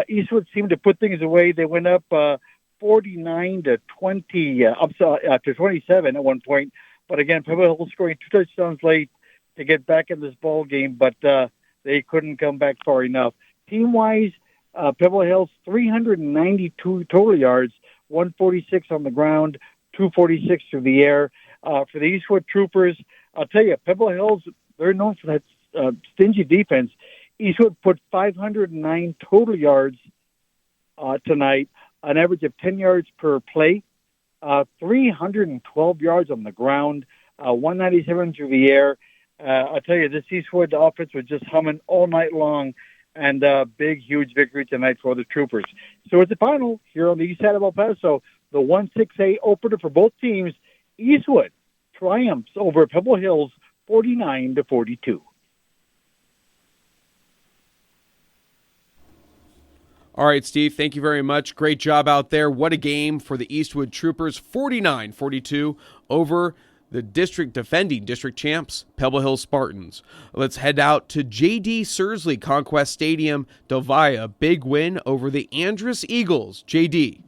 S4: Eastwood seemed to put things away. They went up 49-20, up to 27 at one point. But again, Pebble Hills scoring 2 touchdowns late to get back in this ball game, but they couldn't come back far enough. Team-wise, Pebble Hills 392 total yards, 146 on the ground, 246 through the air. For the Eastwood Troopers, I'll tell you, Pebble Hills, they're known for that stingy defense. Eastwood put 509 total yards tonight, an average of 10 yards per play, 312 yards on the ground, 197 through the air. I'll tell you, this Eastwood offense was just humming all night long, and big, huge victory tonight for the Troopers. So it's the final here on the east side of El Paso, the 1-6A opener for both teams. Eastwood triumphs over Pebble Hills 49-42.
S2: All right, Steve, thank you very much. Great job out there. What a game for the Eastwood Troopers, 49-42 over the defending district champs, Pebble Hill Spartans. Let's head out to J.D. Sursley Conquest Stadium, Del Valle. Big win over the Andrus Eagles. J.D.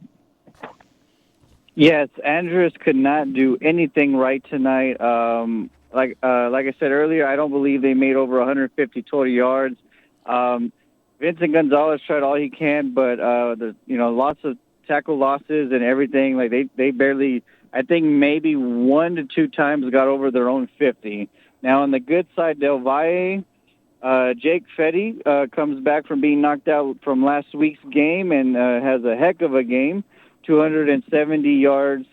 S7: Yes, Andrus could not do anything right tonight. Like I said earlier, I don't believe they made over 150 total yards. Vincent Gonzalez tried all he can, but there's lots of tackle losses and everything. Like they barely, I think maybe 1 to 2 times got over their own 50. Now on the good side, Del Valle, Jake Fetty comes back from being knocked out from last week's game and has a heck of a game. 270 yards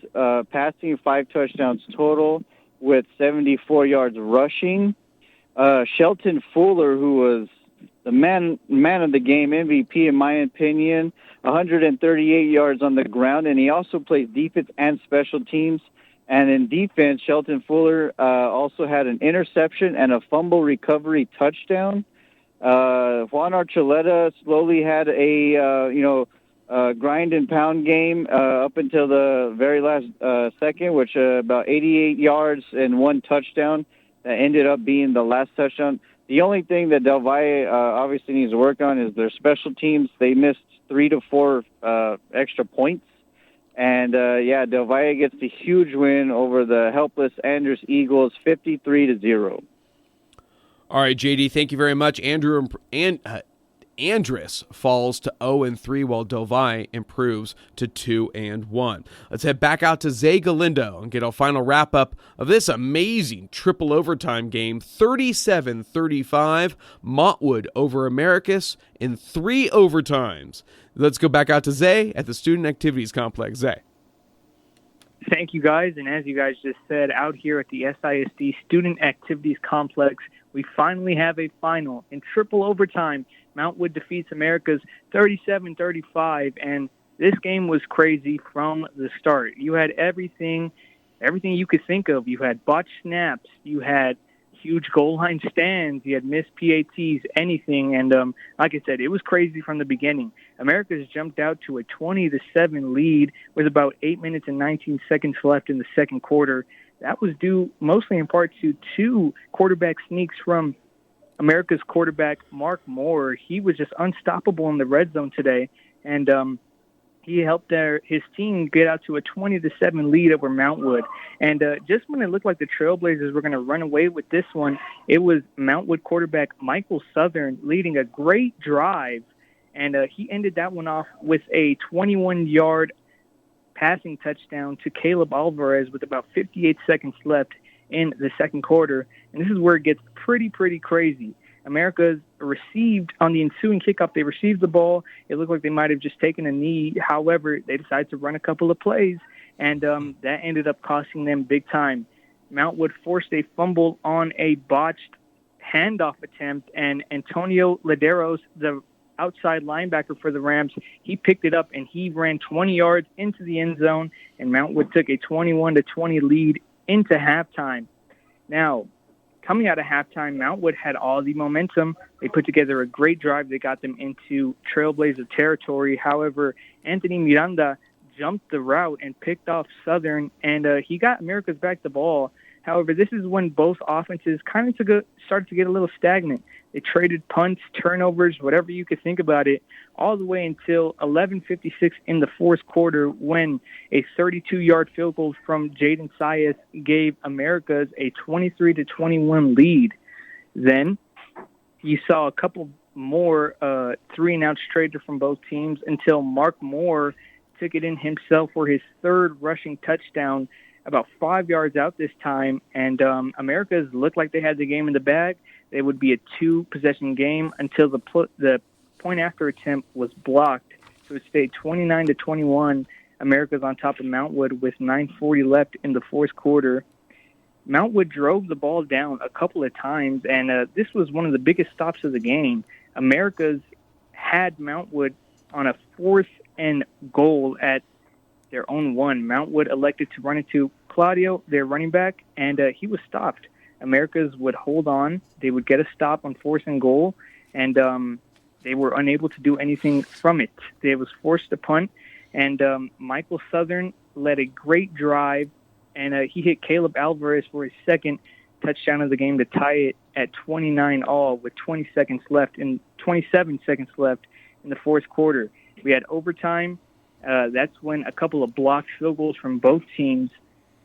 S7: passing, 5 touchdowns total with 74 yards rushing. Shelton Fuller, who was the man of the game, MVP in my opinion, 138 yards on the ground, and he also plays defense and special teams. And in defense, Shelton Fuller also had an interception and a fumble recovery touchdown. Juan Archuleta slowly had a grind and pound game up until the very last second, which about 88 yards and 1 touchdown that ended up being the last touchdown. The only thing that Del Valle obviously needs to work on is their special teams. They missed 3 to 4 extra points. And, Del Valle gets the huge win over the helpless Andrus Eagles, 53-0.
S2: All right, JD, thank you very much. Andress falls to 0-3, while Del Valle improves to 2-1. Let's head back out to Zay Galindo and get a final wrap-up of this amazing triple overtime game. 37-35, Montwood over Americus in 3 overtimes. Let's go back out to Zay at the Student Activities Complex. Zay.
S5: Thank you, guys. And as you guys just said, out here at the SISD Student Activities Complex, we finally have a final in triple overtime. Montwood defeats Americas 37-35, and this game was crazy from the start. You had everything you could think of. You had botched snaps, you had huge goal line stands, you had missed PATs, anything. And like I said, it was crazy from the beginning. Americas jumped out to a 20-7 lead with about 8 minutes and 19 seconds left in the second quarter. That was due mostly in part to 2 quarterback sneaks from America's quarterback, Mark Moore. He was just unstoppable in the red zone today, and he helped his team get out to a 20-7 lead over Montwood. And just when it looked like the Trailblazers were going to run away with this one, it was Montwood quarterback Michael Southern leading a great drive, and he ended that one off with a 21-yard passing touchdown to Caleb Alvarez with about 58 seconds left in the second quarter. And this is where it gets pretty crazy. America's received on the ensuing kickoff. They received the ball. It looked like they might have just taken a knee. However, they decided to run a couple of plays, and that ended up costing them big time. Montwood forced a fumble on a botched handoff attempt, and Antonio Lederos, the outside linebacker for the Rams, he picked it up and he ran 20 yards into the end zone, and Montwood took a 21-20 lead into halftime. Now, coming out of halftime, Montwood had all the momentum. They put together a great drive that got them into Trailblazer territory. However, Anthony Miranda jumped the route and picked off Southern, and he got Americas back the ball. However, this is when both offenses kind of started to get a little stagnant. They traded punts, turnovers, whatever you could think about it, all the way until 11:56 in the fourth quarter, when a 32-yard field goal from Jaden Sayas gave Americas a 23-21 lead. Then you saw a couple more 3-and-outs traded from both teams until Mark Moore took it in himself for his third rushing touchdown, about 5 yards out this time, and Americas looked like they had the game in the bag. They would be a 2-possession game until the point after attempt was blocked. So it stayed 29-21. Americas on top of Montwood with 9:40 left in the fourth quarter. Montwood drove the ball down a couple of times, and this was one of the biggest stops of the game. Americas had Montwood on a 4th and goal at their own 1. Montwood elected to run into Claudio, their running back, and he was stopped. Americas would hold on. They would get a stop on 4th and goal, and they were unable to do anything from it. They was forced to punt, and Michael Southern led a great drive, and he hit Caleb Alvarez for his second touchdown of the game to tie it at 29-all with 27 seconds left in the fourth quarter. We had overtime. That's when a couple of blocked field goals from both teams.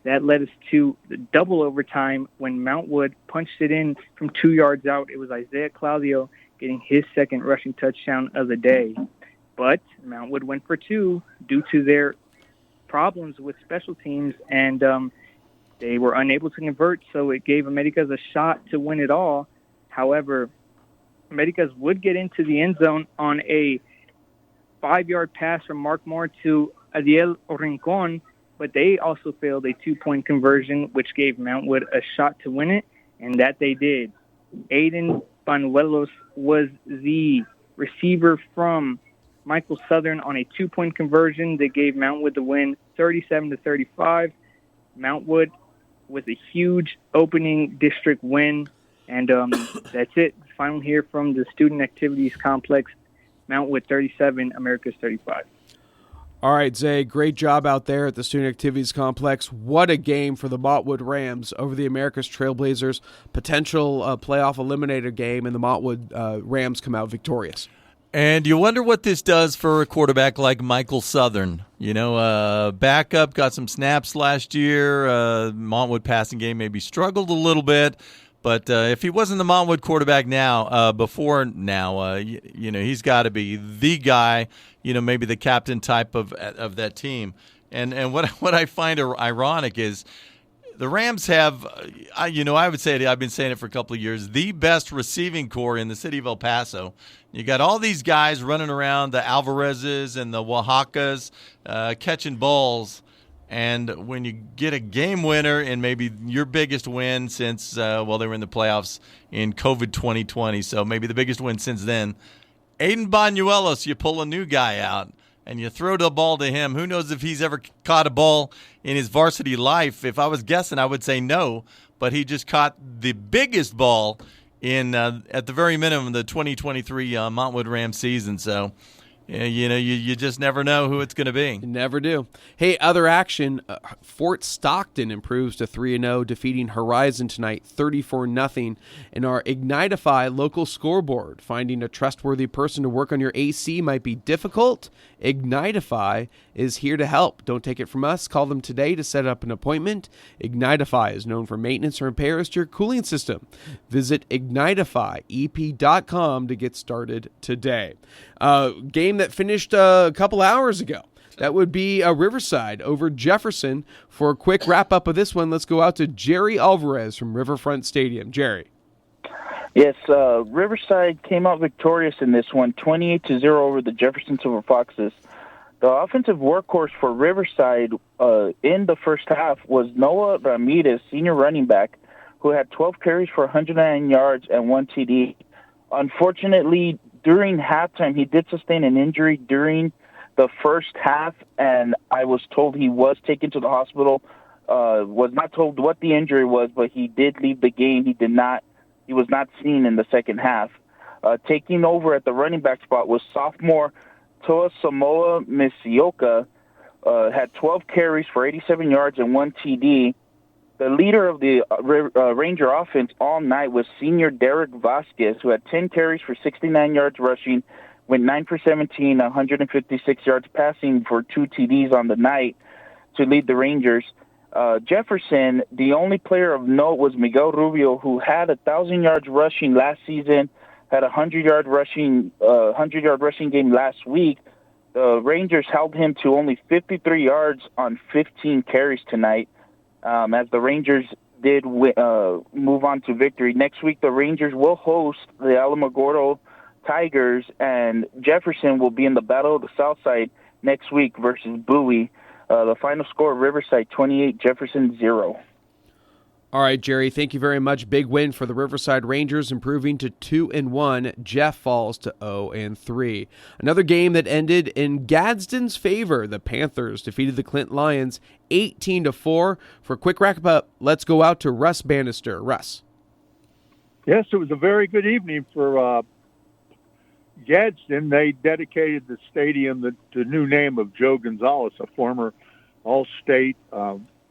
S5: That led us to the double overtime when Montwood punched it in from 2 yards out. It was Isaiah Claudio getting his second rushing touchdown of the day. But Montwood went for 2 due to their problems with special teams, and they were unable to convert, so it gave Americas a shot to win it all. However, Americas would get into the end zone on a 5-yard pass from Mark Moore to Adiel Rincon, but they also failed a 2-point conversion, which gave Montwood a shot to win it, and that they did. Aiden Banuelos was the receiver from Michael Southern on a 2-point conversion that gave Montwood the win, 37-35. Montwood with a huge opening district win, and that's it. Final here from the Student Activities Complex. Montwood 37, Americas 35.
S2: All right, Zay, great job out there at the Student Activities Complex. What a game for the Montwood Rams over the Americas Trailblazers. Potential playoff eliminator game, and the Montwood Rams come out victorious.
S3: And you wonder what this does for a quarterback like Michael Southern. You know, backup, got some snaps last year. Montwood passing game maybe struggled a little bit. But if he wasn't the Montwood quarterback before now, he's got to be the guy, maybe the captain type of that team. And what I find ironic is the Rams have, I would say I've been saying it for a couple of years, the best receiving core in the city of El Paso. You got all these guys running around, the Alvarezes and the Oaxacas, catching balls. And when you get a game winner and maybe your biggest win since, they were in the playoffs in COVID 2020, so maybe the biggest win since then, Aiden Banuelos, you pull a new guy out and you throw the ball to him. Who knows if he's ever caught a ball in his varsity life? If I was guessing, I would say no, but he just caught the biggest ball in, at the very minimum, the 2023 Montwood Rams season. So, you just never know who it's going to be.
S2: You never do. Hey, other action. Fort Stockton improves to 3-0, defeating Horizon tonight 34-0 in our Ignitify local scoreboard. Finding a trustworthy person to work on your AC might be difficult. Ignitify is here to help. Don't take it from us. Call them today to set up an appointment. Ignitify is known for maintenance or repairs to your cooling system. Visit ignitifyep.com to get started today. Game that finished a couple hours ago. That would be Riverside over Jefferson. For a quick wrap-up of this one, let's go out to Jerry Alvarez from Riverfront Stadium. Jerry.
S11: Yes, Riverside came out victorious in this one, 28-0 over the Jefferson Silver Foxes. The offensive workhorse for Riverside in the first half was Noah Ramirez, senior running back, who had 12 carries for 109 yards and 1 TD. Unfortunately, during halftime, he did sustain an injury during the first half, and I was told he was taken to the hospital. Was not told what the injury was, but he did leave the game. He was not seen in the second half. Taking over at the running back spot was sophomore Toa Samoa Misioka, had 12 carries for 87 yards and 1 TD. The leader of the Ranger offense all night was senior Derek Vasquez, who had 10 carries for 69 yards rushing, went 9 for 17, 156 yards passing for 2 TDs on the night to lead the Rangers. Jefferson, the only player of note was Miguel Rubio, who had 1,000 yards rushing last season, had a 100-yard rushing game last week. The Rangers held him to only 53 yards on 15 carries tonight. As the Rangers did move on to victory. Next week, the Rangers will host the Alamogordo Tigers, and Jefferson will be in the Battle of the Southside next week versus Bowie. The final score, Riverside 28, Jefferson 0.
S2: All right, Jerry, thank you very much. Big win for the Riverside Rangers, improving to 2-1. Jeff falls to 0-3. Another game that ended in Gadsden's favor. The Panthers defeated the Clint Lions 18-4. For a quick wrap-up, let's go out to Russ Bannister. Russ.
S4: Yes, it was a very good evening for Gadsden. They dedicated the stadium the new name of Joe Gonzalez, a former All-State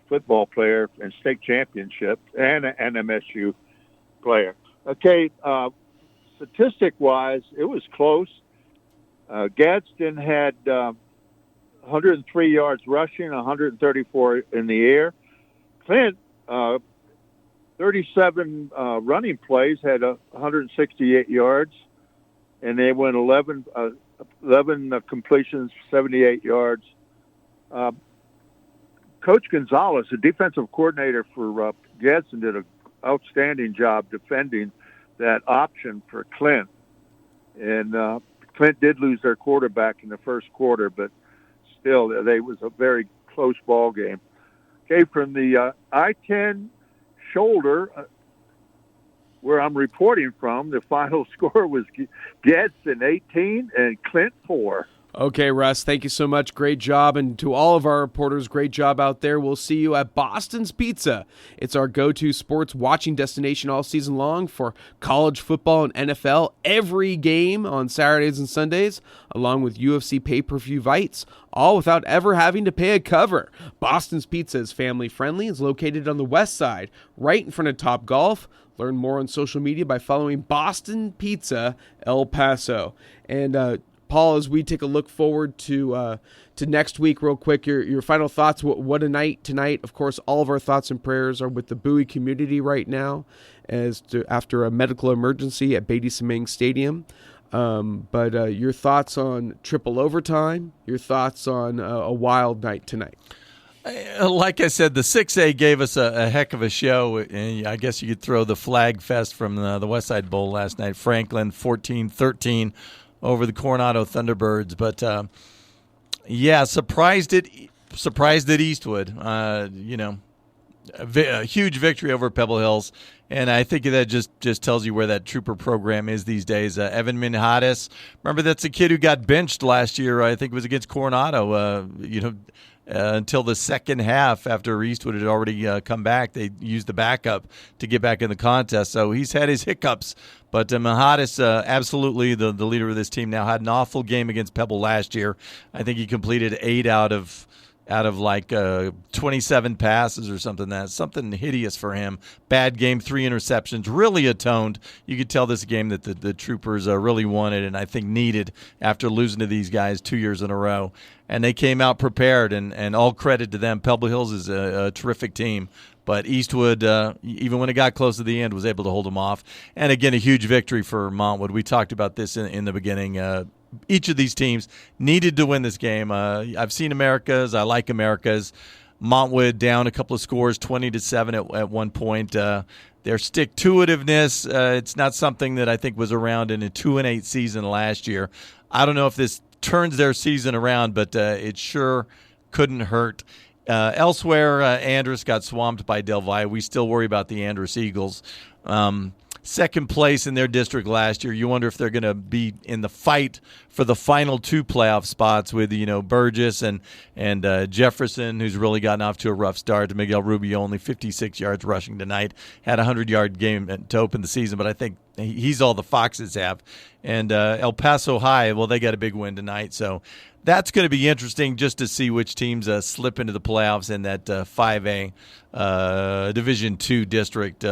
S4: football player and state championship, and an MSU player. Okay, statistic-wise, it was close. Gadsden had 103 yards rushing, 134 in the air. Clint, 37 running plays, had 168 yards, and they went 11 completions, 78 yards. Coach Gonzalez, the defensive coordinator for Gadsden, did an outstanding job defending that option for Clint. And Clint did lose their quarterback in the first quarter, but still, it was a very close ball game. Okay, from the I-10 shoulder, where I'm reporting from, the final score was Gadsden 18 and Clint 4.
S2: Okay, Russ, thank you so much. Great job. And to all of our reporters, great job out there. We'll see you at Boston's Pizza. It's our go-to sports watching destination all season long for college football and NFL. Every game on Saturdays and Sundays, along with UFC pay-per-view fights, all without ever having to pay a cover. Boston's Pizza is family-friendly. It's located on the west side, right in front of Topgolf. Learn more on social media by following Boston Pizza El Paso. And Paul, as we take a look forward to next week, real quick, your final thoughts. What a night tonight! Of course, all of our thoughts and prayers are with the Bowie community right now, after a medical emergency at Beatty Semeng Stadium. But your thoughts on triple overtime? Your thoughts on a wild night tonight?
S3: Like I said, the 6A gave us a heck of a show. And I guess you could throw the flag fest from the Westside Bowl last night. Franklin 14-13 over the Coronado Thunderbirds. But, surprised at Eastwood. A huge victory over Pebble Hills. And I think that just tells you where that trooper program is these days. Evan Minhades, remember that's a kid who got benched last year. I think it was against Coronado. Until the second half, after Eastwood had already come back, they used the backup to get back in the contest. So he's had his hiccups. But Minhades, absolutely the leader of this team now, had an awful game against Pebble last year. I think he completed 8 out of 27 passes or something. That's something hideous for him. Bad game, 3 interceptions, really atoned. You could tell this game that the Troopers really wanted and I think needed after losing to these guys 2 years in a row. And they came out prepared, and all credit to them. Pebble Hills is a terrific team. But Eastwood, even when it got close to the end, was able to hold them off. And again, a huge victory for Montwood. We talked about this in the beginning. Each of these teams needed to win this game. I've seen America's. I like America's. Montwood down a couple of scores, 20-7 at one point. Their stick-to-itiveness, it's not something that I think was around in a 2-8 season last year. I don't know if this turns their season around, but it sure couldn't hurt. Elsewhere, Andrus got swamped by Del Valle. We still worry about the Andrus Eagles. Second place in their district last year. You wonder if they're going to be in the fight for the final 2 playoff spots with, Burgess and Jefferson, who's really gotten off to a rough start. Miguel Rubio only 56 yards rushing tonight. Had a 100-yard game to open the season, but I think he's all the Foxes have. And El Paso High, well, they got a big win tonight. So that's going to be interesting just to see which teams slip into the playoffs in that 5A Division II district.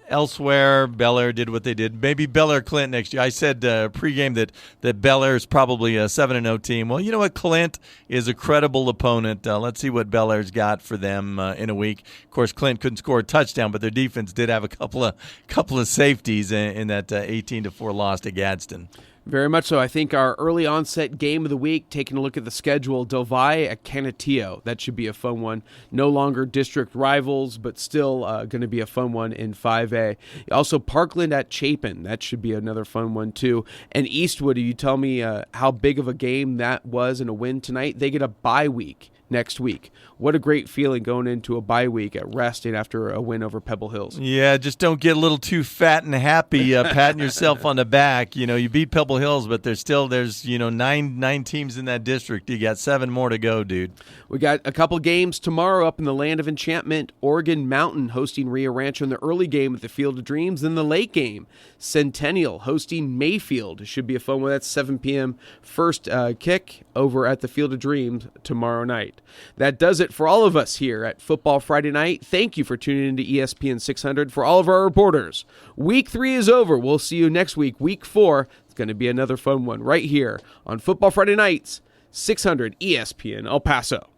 S3: Elsewhere, Bel Air did what they did. Maybe Bel Air Clint next year. I said pregame that Bel Air is probably a 7-0 team. Well, you know what? Clint is a credible opponent. Let's see what Bel Air's got for them in a week. Of course, Clint couldn't score a touchdown, but their defense did have a couple of safeties in that 18-4 loss to Gadsden.
S2: Very much so. I think our early onset game of the week, taking a look at the schedule, Del Valle at Canutillo. That should be a fun one. No longer district rivals, but still going to be a fun one in 5A. Also, Parkland at Chapin. That should be another fun one, too. And Eastwood, you tell me how big of a game that was and a win tonight. They get a bye week next week. What a great feeling going into a bye week at resting after a win over Pebble Hills.
S3: Yeah, just don't get a little too fat and happy patting yourself on the back. You beat Pebble Hills, but there's nine teams in that district. You got 7 more to go, dude.
S2: We got a couple games tomorrow up in the Land of Enchantment. Oregon Mountain hosting Rio Rancho in the early game at the Field of Dreams. Then the late game, Centennial hosting Mayfield. It should be a fun one. That's 7 p.m. first kick over at the Field of Dreams tomorrow night. That does it for all of us here at Football Friday Night. Thank you for tuning into ESPN 600. For all of our reporters, Week 3 is over. We'll see you next week, Week 4. It's going to be another fun one right here on Football Friday Nights, 600 ESPN El Paso.